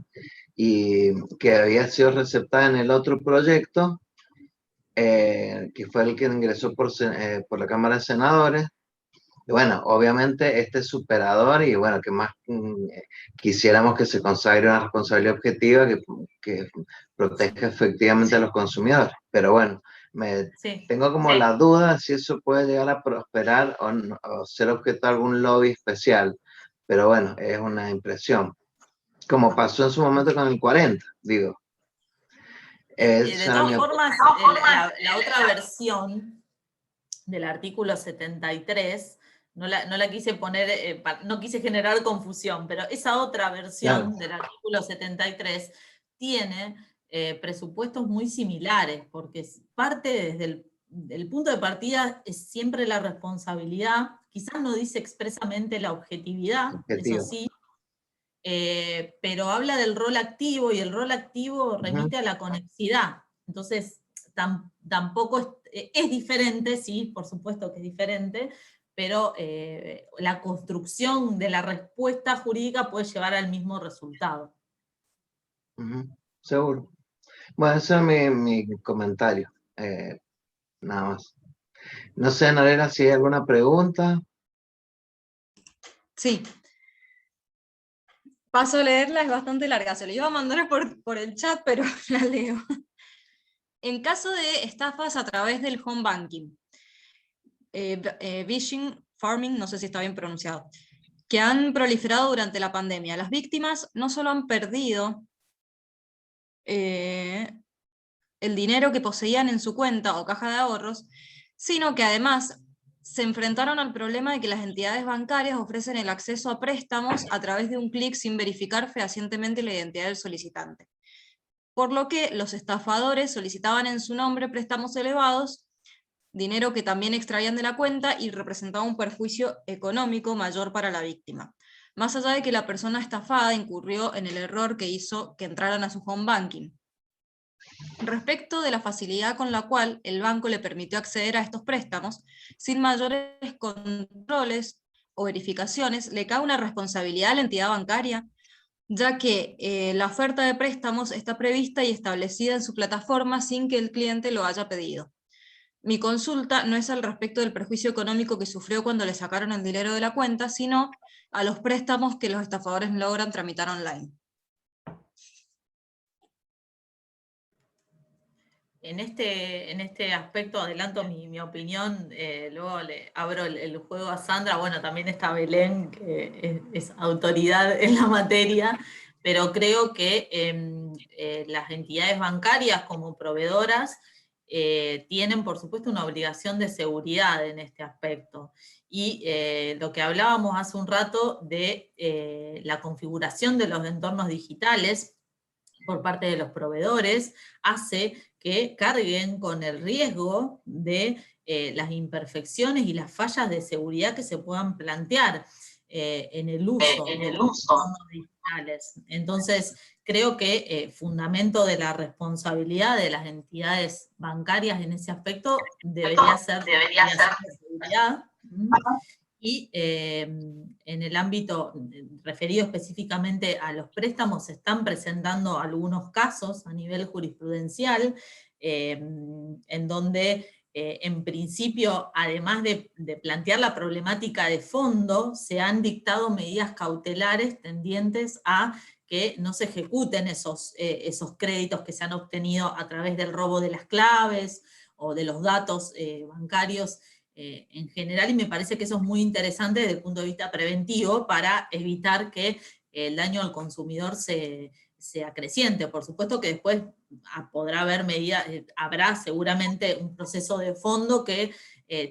y que había sido receptada en el otro proyecto, que fue el que ingresó por la Cámara de Senadores. Y bueno, obviamente este es superador y bueno, que más quisiéramos que se consagre una responsabilidad objetiva que proteja efectivamente a los consumidores. Pero bueno, tengo como la duda si eso puede llegar a prosperar o ser objeto de algún lobby especial. Pero bueno, es una impresión. Como pasó en su momento con el 40, digo. De todas formas, la otra versión del artículo 73, no la quise poner, no quise generar confusión, pero esa otra versión del artículo 73 tiene presupuestos muy similares, porque parte desde el punto de partida es siempre la responsabilidad, quizás no dice expresamente la objetividad, eso sí, pero habla del rol activo, y el rol activo remite a la conexidad. Entonces, tampoco es diferente, sí, por supuesto que es diferente, pero la construcción de la respuesta jurídica puede llevar al mismo resultado. Seguro. Bueno, ese es mi comentario. Nada más. No sé, Narela, si hay alguna pregunta. Sí. Paso a leerla, es bastante larga. Se lo iba a mandar por el chat, pero la leo. En caso de estafas a través del home banking, phishing, farming, no sé si está bien pronunciado, que han proliferado durante la pandemia, las víctimas no solo han perdido el dinero que poseían en su cuenta o caja de ahorros, sino que además se enfrentaron al problema de que las entidades bancarias ofrecen el acceso a préstamos a través de un clic sin verificar fehacientemente la identidad del solicitante. por lo que los estafadores solicitaban en su nombre préstamos elevados, dinero que también extraían de la cuenta y representaba un perjuicio económico mayor para la víctima. Más allá de que la persona estafada incurrió en el error que hizo que entraran a su home banking. Respecto de la facilidad con la cual el banco le permitió acceder a estos préstamos, sin mayores controles o verificaciones, le cae una responsabilidad a la entidad bancaria, ya que la oferta de préstamos está prevista y establecida en su plataforma sin que el cliente lo haya pedido. Mi consulta no es al respecto del perjuicio económico que sufrió cuando le sacaron el dinero de la cuenta, sino a los préstamos que los estafadores logran tramitar online. En este aspecto adelanto mi opinión, luego le abro el juego a Sandra. Bueno, también está Belén, que es autoridad en la materia, pero creo que las entidades bancarias como proveedoras tienen, por supuesto, una obligación de seguridad en este aspecto. Y lo que hablábamos hace un rato de la configuración de los entornos digitales por parte de los proveedores hace que carguen con el riesgo de las imperfecciones y las fallas de seguridad que se puedan plantear en el uso de los entornos digitales. Entonces, creo que fundamento de la responsabilidad de las entidades bancarias en ese aspecto debería ser la seguridad. Y en el ámbito referido específicamente a los préstamos, se están presentando algunos casos a nivel jurisprudencial, en donde en principio, además de plantear la problemática de fondo, se han dictado medidas cautelares tendientes a que no se ejecuten esos créditos que se han obtenido a través del robo de las claves o de los datos bancarios en general, y me parece que eso es muy interesante desde el punto de vista preventivo para evitar que el daño al consumidor se acreciente. Por supuesto que después podrá haber medidas, habrá seguramente un proceso de fondo que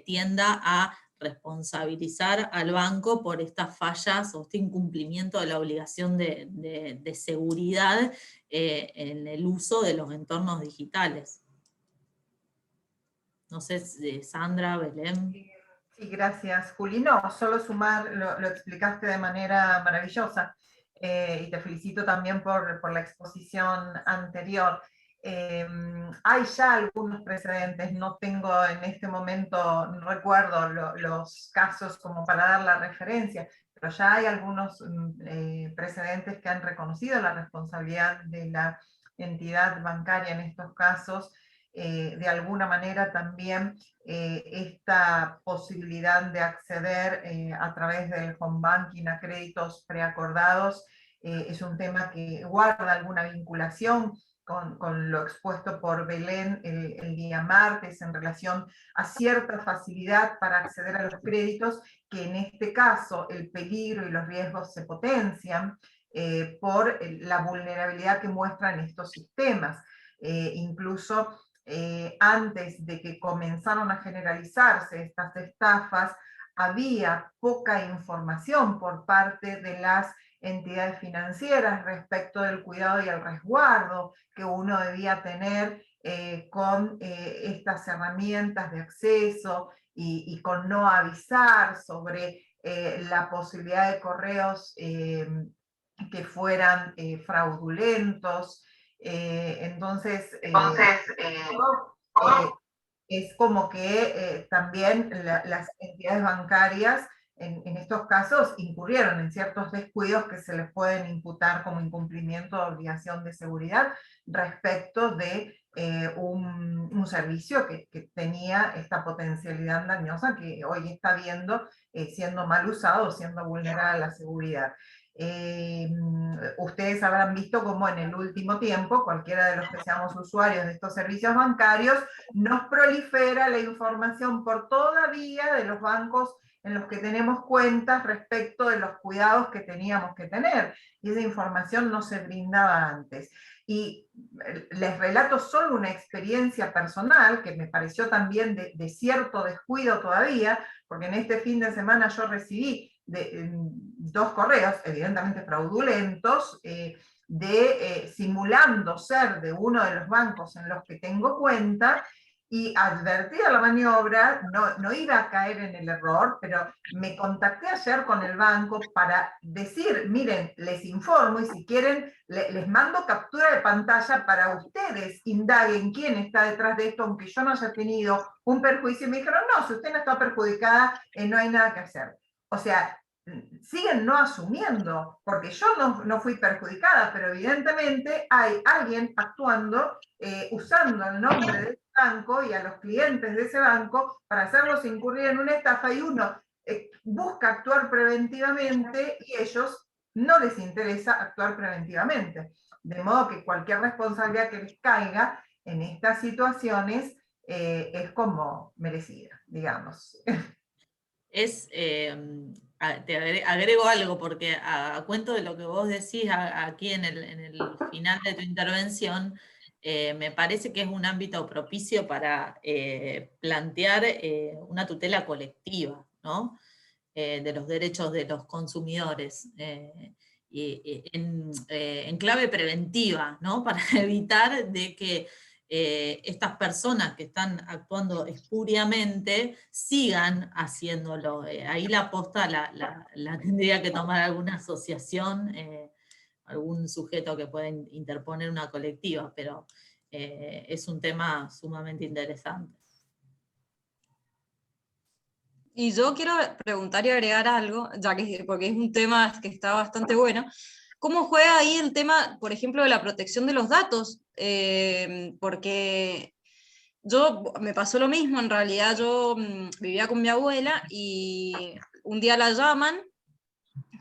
tienda a responsabilizar al banco por estas fallas o este incumplimiento de la obligación de seguridad en el uso de los entornos digitales. No sé, Sandra, Belén. Sí, gracias, Juli. No, solo sumar, lo explicaste de manera maravillosa, y te felicito también por la exposición anterior. Hay ya algunos precedentes, no tengo en este momento, no recuerdo los casos como para dar la referencia, pero ya hay algunos precedentes que han reconocido la responsabilidad de la entidad bancaria en estos casos. De alguna manera también esta posibilidad de acceder a través del home banking a créditos preacordados es un tema que guarda alguna vinculación con lo expuesto por Belén el día martes en relación a cierta facilidad para acceder a los créditos, que en este caso el peligro y los riesgos se potencian por la vulnerabilidad que muestran estos sistemas. Incluso antes de que comenzaron a generalizarse estas estafas, había poca información por parte de las entidades financieras respecto del cuidado y el resguardo que uno debía tener con estas herramientas de acceso y con no avisar sobre la posibilidad de correos que fueran fraudulentos. Entonces, es como que también las entidades bancarias en estos casos incurrieron en ciertos descuidos que se les pueden imputar como incumplimiento de obligación de seguridad respecto de un servicio que tenía esta potencialidad dañosa que hoy está viendo siendo mal usado, siendo vulnerada la seguridad. Ustedes habrán visto cómo en el último tiempo, cualquiera de los que seamos usuarios de estos servicios bancarios, nos prolifera la información por toda vía de los bancos en los que tenemos cuentas respecto de los cuidados que teníamos que tener, y esa información no se brindaba antes. Y les relato solo una experiencia personal que me pareció también de cierto descuido todavía, porque en este fin de semana yo recibí dos correos, evidentemente fraudulentos, simulando ser de uno de los bancos en los que tengo cuenta, y advertida la maniobra, no iba a caer en el error, pero me contacté ayer con el banco para decir, miren, les informo y si quieren les mando captura de pantalla para ustedes indaguen quién está detrás de esto, aunque yo no haya tenido un perjuicio. Y me dijeron, no, si usted no está perjudicada, no hay nada que hacer. O sea, siguen no asumiendo, porque yo no fui perjudicada, pero evidentemente hay alguien actuando, usando el nombre del banco y a los clientes de ese banco para hacerlos incurrir en una estafa, y uno busca actuar preventivamente y ellos no les interesa actuar preventivamente. De modo que cualquier responsabilidad que les caiga en estas situaciones es como merecida, digamos. Te agrego algo, porque a cuento de lo que vos decís aquí en el final de tu intervención, me parece que es un ámbito propicio para plantear una tutela colectiva, ¿no? De los derechos de los consumidores, en clave preventiva, ¿no? Para evitar de que estas personas que están actuando espuriamente sigan haciéndolo. Ahí la posta la tendría que tomar alguna asociación, algún sujeto que pueda interponer una colectiva, pero es un tema sumamente interesante. Y yo quiero preguntar y agregar algo, ya que, porque es un tema que está bastante bueno. ¿Cómo juega ahí el tema, por ejemplo, de la protección de los datos? Porque me pasó lo mismo, en realidad yo vivía con mi abuela y un día la llaman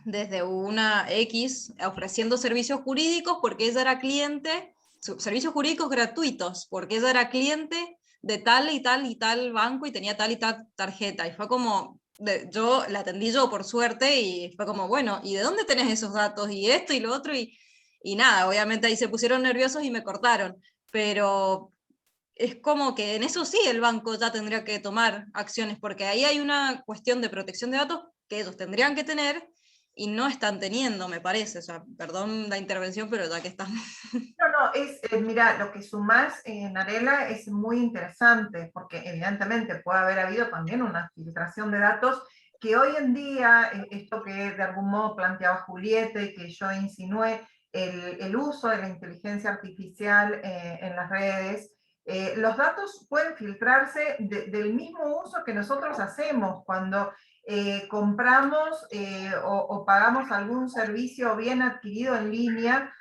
desde una X ofreciendo servicios jurídicos porque ella era cliente, servicios jurídicos gratuitos, porque ella era cliente de tal y tal y tal banco y tenía tal y tal tarjeta. Y fue como, yo la atendí yo por suerte y fue como, bueno, ¿y de dónde tenés esos datos? Y esto y lo otro y nada, obviamente ahí se pusieron nerviosos y me cortaron. Pero es como que en eso sí el banco ya tendría que tomar acciones, porque ahí hay una cuestión de protección de datos que ellos tendrían que tener y no están teniendo, me parece. O sea, perdón la intervención, pero ya que estamos. No, mira, lo que sumás, Narela, es muy interesante, porque evidentemente puede haber habido también una filtración de datos que hoy en día, esto que de algún modo planteaba Julieta y que yo insinué, el uso de la inteligencia artificial en las redes, los datos pueden filtrarse del mismo uso que nosotros hacemos cuando compramos o pagamos algún servicio bien adquirido en línea.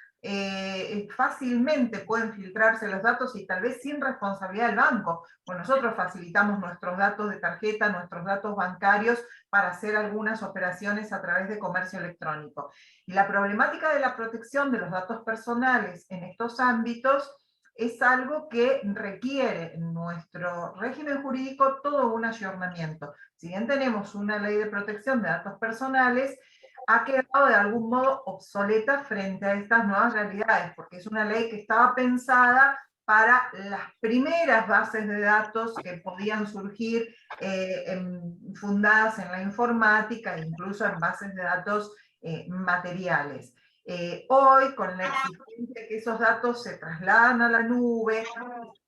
Fácilmente pueden filtrarse los datos y tal vez sin responsabilidad del banco. Pues nosotros facilitamos nuestros datos de tarjeta, nuestros datos bancarios para hacer algunas operaciones a través de comercio electrónico. Y la problemática de la protección de los datos personales en estos ámbitos es algo que requiere en nuestro régimen jurídico todo un ayornamiento. Si bien tenemos una ley de protección de datos personales, ha quedado de algún modo obsoleta frente a estas nuevas realidades, porque es una ley que estaba pensada para las primeras bases de datos que podían surgir fundadas en la informática, incluso en bases de datos materiales. Hoy, con la exigencia de que esos datos se trasladan a la nube,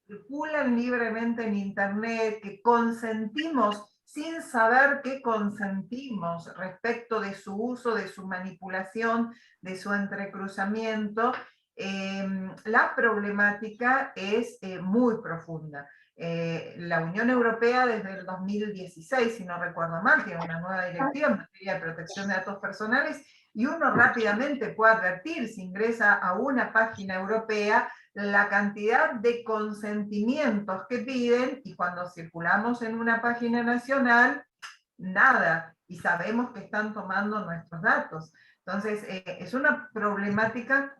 circulan libremente en Internet, que consentimos sin saber qué consentimos respecto de su uso, de su manipulación, de su entrecruzamiento, la problemática es muy profunda. La Unión Europea desde el 2016, si no recuerdo mal, tiene una nueva directiva en materia de protección de datos personales, y uno rápidamente puede advertir, si ingresa a una página europea, la cantidad de consentimientos que piden, y cuando circulamos en una página nacional, nada, y sabemos que están tomando nuestros datos. Entonces, es una problemática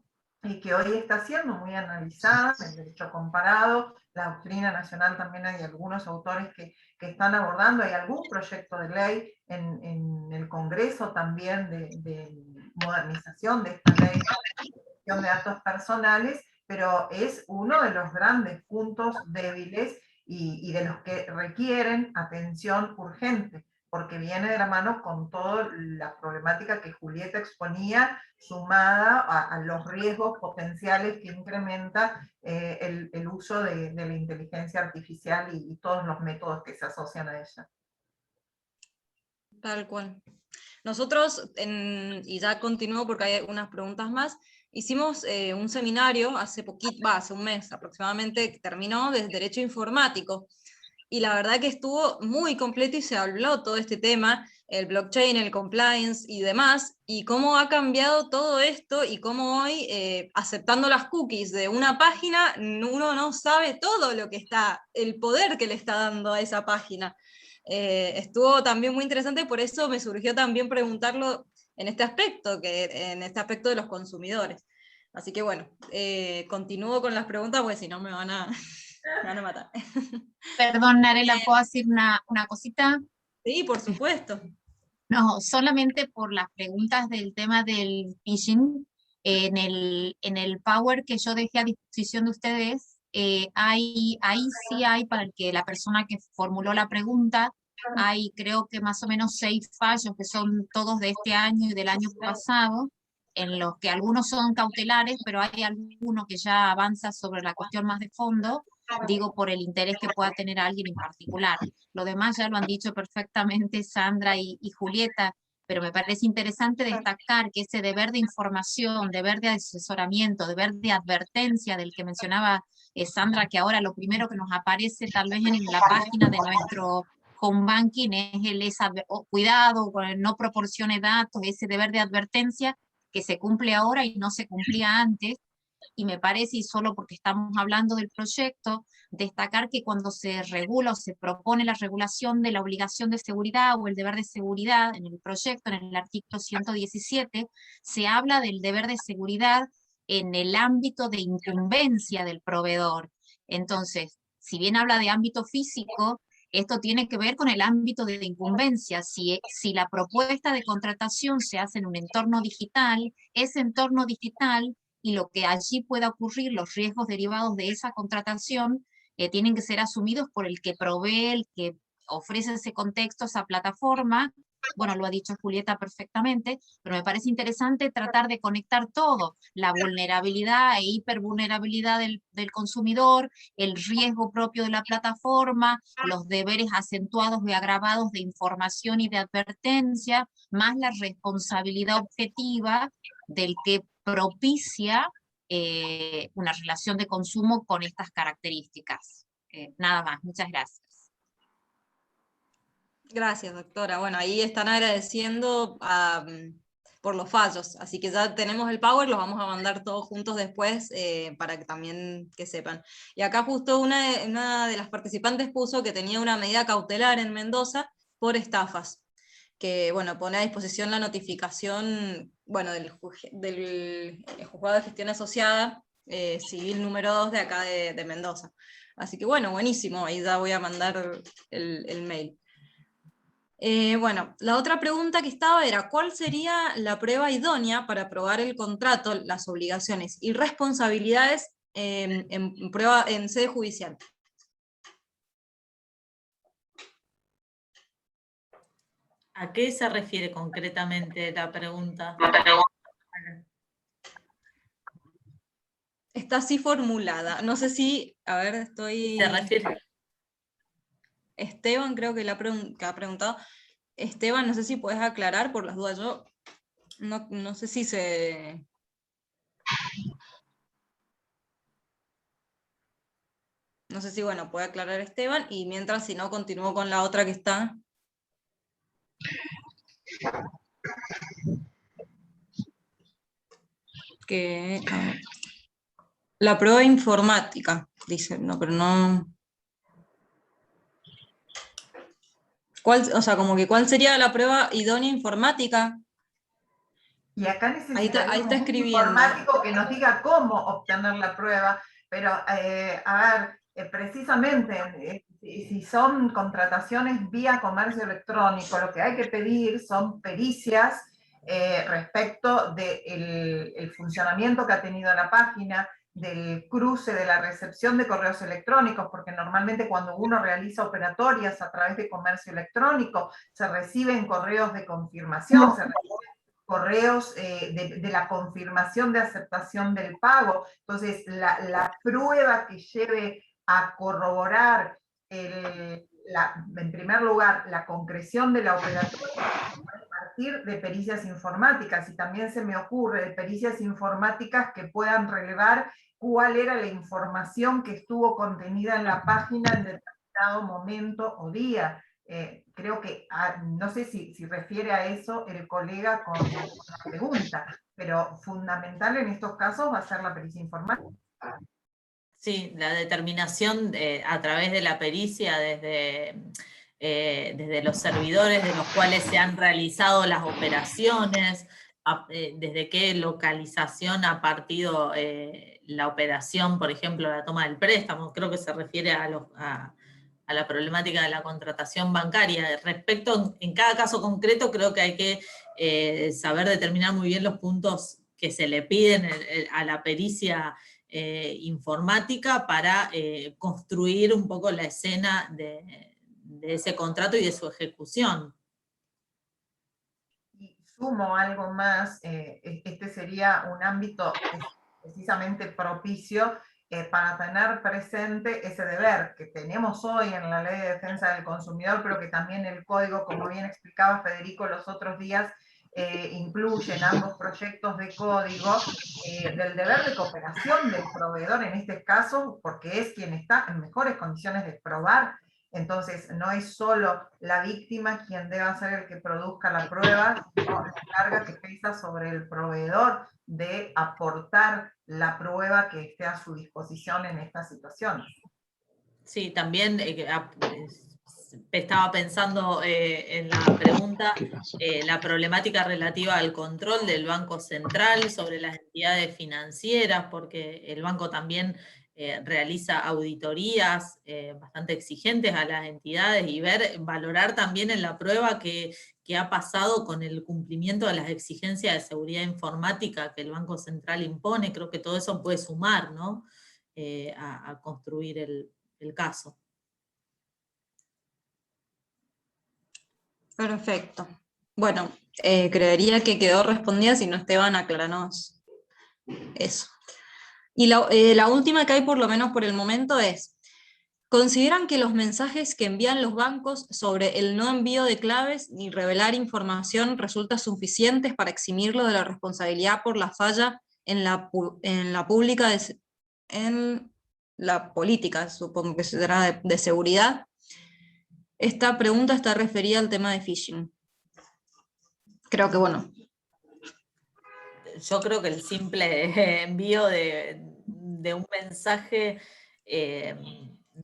que hoy está siendo muy analizada en el derecho comparado, la doctrina nacional también hay algunos autores que están abordando, hay algún proyecto de ley en el Congreso también de modernización de esta ley de protección de datos personales, pero es uno de los grandes puntos débiles y de los que requieren atención urgente, porque viene de la mano con toda la problemática que Julieta exponía, sumada a los riesgos potenciales que incrementa el uso de la inteligencia artificial y todos los métodos que se asocian a ella. Tal cual. Nosotros, y ya continúo porque hay unas preguntas más, hicimos un seminario hace poquito, hace un mes aproximadamente, que terminó, de Derecho Informático. Y la verdad que estuvo muy completo y se habló todo este tema, el blockchain, el compliance y demás, y cómo ha cambiado todo esto y cómo hoy, aceptando las cookies de una página, uno no sabe todo lo que está, el poder que le está dando a esa página. Estuvo también muy interesante, por eso me surgió también preguntarlo en este aspecto de los consumidores. Así que bueno, continúo con las preguntas, porque si no me van a matar. Perdón, Narela, ¿puedo decir una cosita? Sí, por supuesto. No, solamente por las preguntas del tema del phishing, en el Power que yo dejé a disposición de ustedes, ahí sí hay, para el que la persona que formuló la pregunta, hay creo que más o menos 6 fallos que son todos de este año y del año pasado, en los que algunos son cautelares, pero hay alguno que ya avanza sobre la cuestión más de fondo, digo por el interés que pueda tener alguien en particular. Lo demás ya lo han dicho perfectamente Sandra y Julieta, pero me parece interesante destacar que ese deber de información, deber de asesoramiento, deber de advertencia del que mencionaba Sandra, que ahora lo primero que nos aparece tal vez en la página de nuestro home banking es cuidado, no proporcione datos, ese deber de advertencia que se cumple ahora y no se cumplía antes. Y me parece, y solo porque estamos hablando del proyecto, destacar que cuando se regula o se propone la regulación de la obligación de seguridad o el deber de seguridad en el proyecto, en el artículo 117, se habla del deber de seguridad en el ámbito de incumbencia del proveedor. Entonces, si bien habla de ámbito físico, esto tiene que ver con el ámbito de incumbencia. Si la propuesta de contratación se hace en un entorno digital, ese entorno digital y lo que allí pueda ocurrir, los riesgos derivados de esa contratación, tienen que ser asumidos por el que provee, el que ofrece ese contexto, esa plataforma. Bueno, lo ha dicho Julieta perfectamente, pero me parece interesante tratar de conectar todo, la vulnerabilidad e hipervulnerabilidad del consumidor, el riesgo propio de la plataforma, los deberes acentuados y agravados de información y de advertencia, más la responsabilidad objetiva del que propicia una relación de consumo con estas características. Nada más, muchas gracias. Gracias, doctora. Bueno, ahí están agradeciendo por los fallos, así que ya tenemos el Power, los vamos a mandar todos juntos después para que también que sepan. Y acá justo una de las participantes puso que tenía una medida cautelar en Mendoza por estafas, que bueno, pone a disposición la notificación, bueno, del Juzgado de Gestión Asociada Civil número 2 de acá de Mendoza. Así que bueno, buenísimo, ahí ya voy a mandar el mail. Bueno, la otra pregunta que estaba era, ¿cuál sería la prueba idónea para probar el contrato, las obligaciones y responsabilidades en sede judicial? ¿A qué se refiere concretamente la pregunta? Está así formulada. No sé si, a ver, estoy... ¿Se refiere? Esteban creo que ha preguntado. Esteban, no sé si puedes aclarar por las dudas. Yo no sé si se... No sé si, bueno, puede aclarar Esteban, y mientras, si no, continúo con la otra que está. La prueba informática, dice, no, pero no... O sea, como que ¿cuál sería la prueba idónea informática? Y acá necesitaríamos ahí está un escribiendo. informático que nos diga cómo obtener la prueba, pero a ver, precisamente, si son contrataciones vía comercio electrónico, lo que hay que pedir son pericias respecto del funcionamiento que ha tenido la página, del cruce, de la recepción de correos electrónicos, porque normalmente cuando uno realiza operatorias a través de comercio electrónico, se reciben correos de confirmación, se reciben correos de la confirmación de aceptación del pago. Entonces, la prueba que lleve a corroborar, en primer lugar, la concreción de la operatoria a partir de pericias informáticas, y también se me ocurre de pericias informáticas que puedan relevar cuál era la información que estuvo contenida en la página en determinado momento o día. Creo que, no sé si refiere a eso el colega con la pregunta, pero fundamental en estos casos va a ser la pericia informática. Sí, la determinación a través de la pericia desde los servidores de los cuales se han realizado las operaciones, desde qué localización ha partido la operación, por ejemplo, la toma del préstamo, creo que se refiere a la problemática de la contratación bancaria. Respecto, en cada caso concreto, creo que hay que saber determinar muy bien los puntos que se le piden a la pericia informática para construir un poco la escena de ese contrato y de su ejecución. Y sumo algo más, este sería un ámbito precisamente propicio para tener presente ese deber que tenemos hoy en la Ley de Defensa del Consumidor, pero que también el Código, como bien explicaba Federico los otros días, incluye en ambos proyectos de código, del deber de cooperación del proveedor en este caso, porque es quien está en mejores condiciones de probar. Entonces, no es solo la víctima quien debe ser el que produzca la prueba, sino la carga que pesa sobre el proveedor de aportar la prueba que esté a su disposición en esta situación. Sí, también estaba pensando en la pregunta, la problemática relativa al control del Banco Central sobre las entidades financieras, porque el banco también realiza auditorías bastante exigentes a las entidades y valorar también en la prueba que ha pasado con el cumplimiento de las exigencias de seguridad informática que el Banco Central impone. Creo que todo eso puede sumar, ¿no? A construir el caso. Perfecto. Bueno, creería que quedó respondida, si no, Esteban, acláranos eso. Y la última que hay, por lo menos por el momento, es: ¿consideran que los mensajes que envían los bancos sobre el no envío de claves ni revelar información resulta suficientes para eximirlo de la responsabilidad por la falla en la política, supongo que será de seguridad? Esta pregunta está referida al tema de phishing. Creo que, bueno. Yo creo que el simple envío de un mensaje,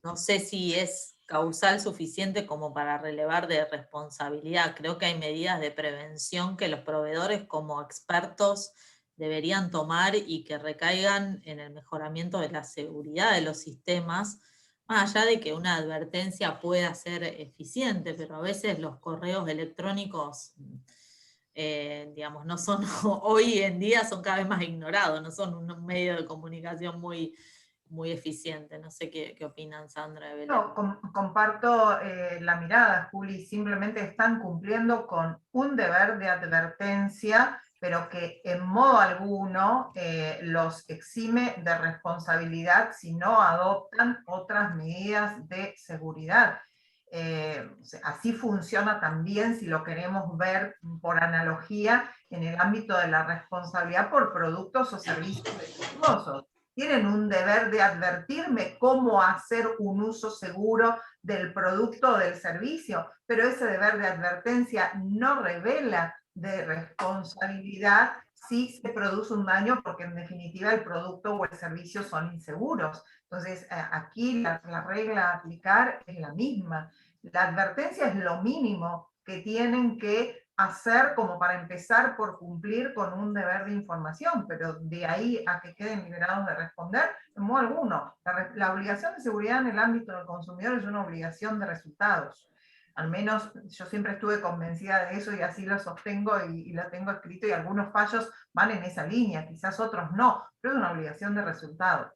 no sé si es causal suficiente como para relevar de responsabilidad. Creo que hay medidas de prevención que los proveedores como expertos deberían tomar y que recaigan en el mejoramiento de la seguridad de los sistemas, más allá de que una advertencia pueda ser eficiente, pero a veces los correos electrónicos, digamos, no son, hoy en día son cada vez más ignorados, no son un medio de comunicación muy, muy eficiente. No sé qué opinan Sandra y Belén. No, comparto la mirada, Juli. Simplemente están cumpliendo con un deber de advertencia, pero que en modo alguno los exime de responsabilidad si no adoptan otras medidas de seguridad. Así funciona también, si lo queremos ver por analogía, en el ámbito de la responsabilidad por productos o servicios defectuosos. Tienen un deber de advertirme cómo hacer un uso seguro del producto o del servicio, pero ese deber de advertencia no revela de responsabilidad si se produce un daño, porque en definitiva el producto o el servicio son inseguros. Entonces, aquí la regla a aplicar es la misma. La advertencia es lo mínimo que tienen que hacer como para empezar por cumplir con un deber de información, pero de ahí a que queden liberados de responder, en modo alguno. La obligación de seguridad en el ámbito del consumidor es una obligación de resultados. al menos yo siempre estuve convencida de eso y así lo sostengo y lo tengo escrito, y algunos fallos van en esa línea, quizás otros no, pero es una obligación de resultado.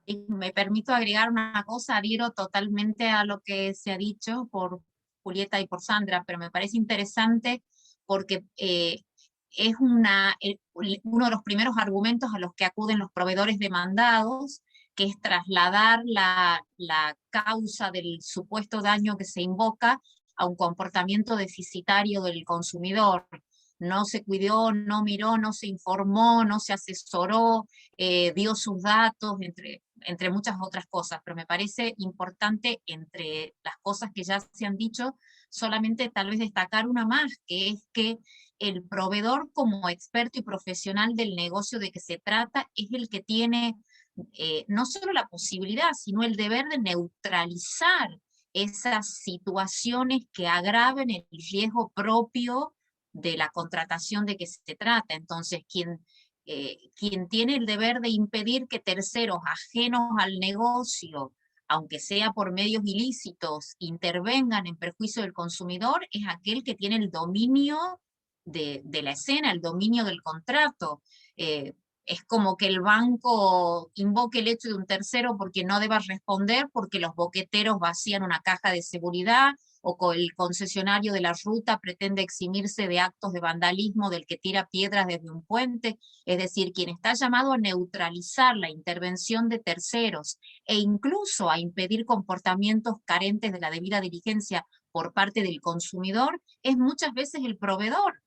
Y me permito agregar una cosa, adhiero totalmente a lo que se ha dicho por Julieta y por Sandra, pero me parece interesante porque es uno de los primeros argumentos a los que acuden los proveedores demandados, que es trasladar la causa del supuesto daño que se invoca a un comportamiento deficitario del consumidor. No se cuidó, no miró, no se informó, no se asesoró, dio sus datos, entre muchas otras cosas, pero me parece importante, entre las cosas que ya se han dicho, solamente tal vez destacar una más, que es que el proveedor, como experto y profesional del negocio de que se trata, es el que tiene no solo la posibilidad, sino el deber de neutralizar esas situaciones que agraven el riesgo propio de la contratación de que se trata. Entonces, quien tiene el deber de impedir que terceros ajenos al negocio, aunque sea por medios ilícitos, intervengan en perjuicio del consumidor, es aquel que tiene el dominio de la escena, el dominio del contrato. Es como que el banco invoque el hecho de un tercero porque no deba responder porque los boqueteros vacían una caja de seguridad, o el concesionario de la ruta pretende eximirse de actos de vandalismo del que tira piedras desde un puente. Es decir, quien está llamado a neutralizar la intervención de terceros e incluso a impedir comportamientos carentes de la debida diligencia por parte del consumidor, es muchas veces el proveedor,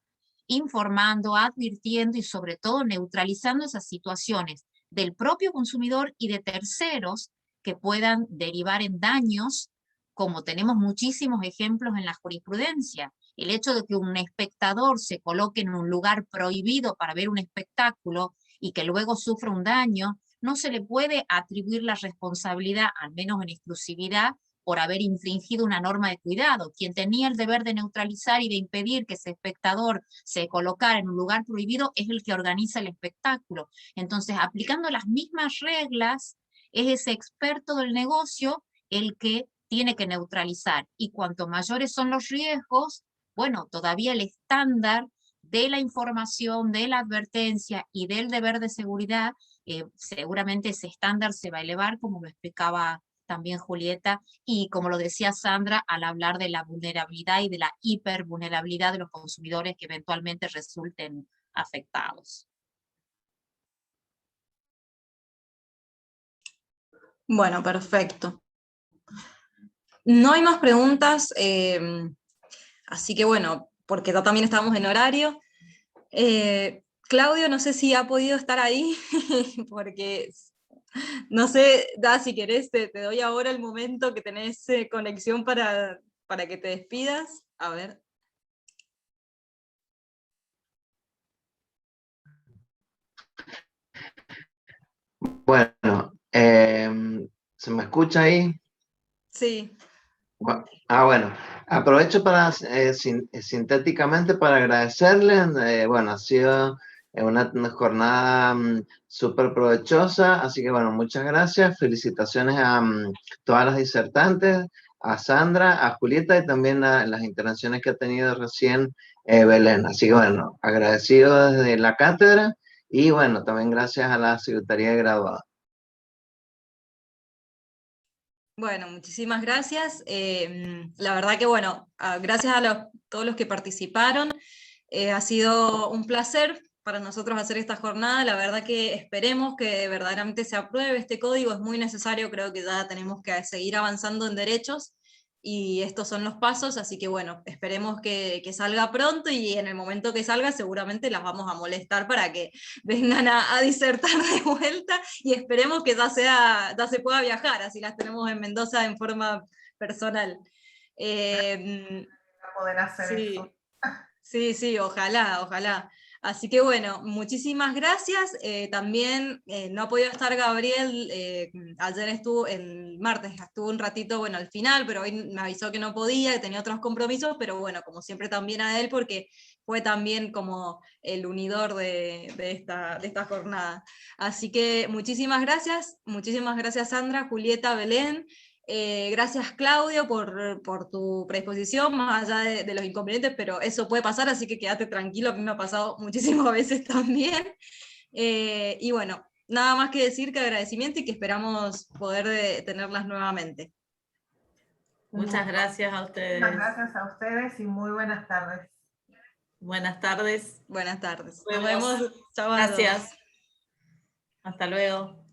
informando, advirtiendo y sobre todo neutralizando esas situaciones del propio consumidor y de terceros que puedan derivar en daños, como tenemos muchísimos ejemplos en la jurisprudencia. El hecho de que un espectador se coloque en un lugar prohibido para ver un espectáculo y que luego sufra un daño, no se le puede atribuir la responsabilidad, al menos en exclusividad, por haber infringido una norma de cuidado. Quien tenía el deber de neutralizar y de impedir que ese espectador se colocara en un lugar prohibido es el que organiza el espectáculo. Entonces, aplicando las mismas reglas, es ese experto del negocio el que tiene que neutralizar. Y cuanto mayores son los riesgos, bueno, todavía el estándar de la información, de la advertencia y del deber de seguridad, seguramente ese estándar se va a elevar, como lo explicaba también Julieta, y como lo decía Sandra, al hablar de la vulnerabilidad y de la hipervulnerabilidad de los consumidores que eventualmente resulten afectados. Bueno, perfecto. No hay más preguntas, así que bueno, porque también estamos en horario. Claudio, no sé si ha podido estar ahí, porque no sé, si querés, te doy ahora el momento que tenés conexión para que te despidas. A ver. Bueno, ¿se me escucha ahí? Sí. Bueno, aprovecho para sintéticamente para agradecerles. Bueno, ha sido una jornada súper provechosa, así que bueno, muchas gracias. Felicitaciones a todas las disertantes, a Sandra, a Julieta y también a las intervenciones que ha tenido recién Belén. Así que bueno, agradecido desde la cátedra y bueno, también gracias a la Secretaría de Graduados. Bueno, muchísimas gracias. La verdad que, bueno, gracias a todos los que participaron. Ha sido un placer para nosotros hacer esta jornada. La verdad que esperemos que verdaderamente se apruebe este código. Es muy necesario, creo que ya tenemos que seguir avanzando en derechos y estos son los pasos, así que bueno, esperemos que salga pronto y en el momento que salga seguramente las vamos a molestar para que vengan a disertar de vuelta y esperemos que ya se pueda viajar, así las tenemos en Mendoza en forma personal. Poder hacer eso. Sí, ojalá, ojalá. Así que bueno, muchísimas gracias. También no ha podido estar Gabriel, ayer el martes estuvo un ratito, bueno, al final, pero hoy me avisó que no podía, que tenía otros compromisos, pero bueno, como siempre también a él, porque fue también como el unidor de esta jornada. Así que muchísimas gracias Sandra, Julieta, Belén. Gracias, Claudio, por tu predisposición, más allá de los inconvenientes, pero eso puede pasar, así que quédate tranquilo, a mí me ha pasado muchísimas veces también. Y bueno, nada más que decir que agradecimiento y que esperamos poder tenerlas nuevamente. Muchas gracias a ustedes. Muchas gracias a ustedes y muy buenas tardes. Buenas tardes. Buenas tardes. Nos Nos vemos. Chao a todos. Gracias. Hasta luego.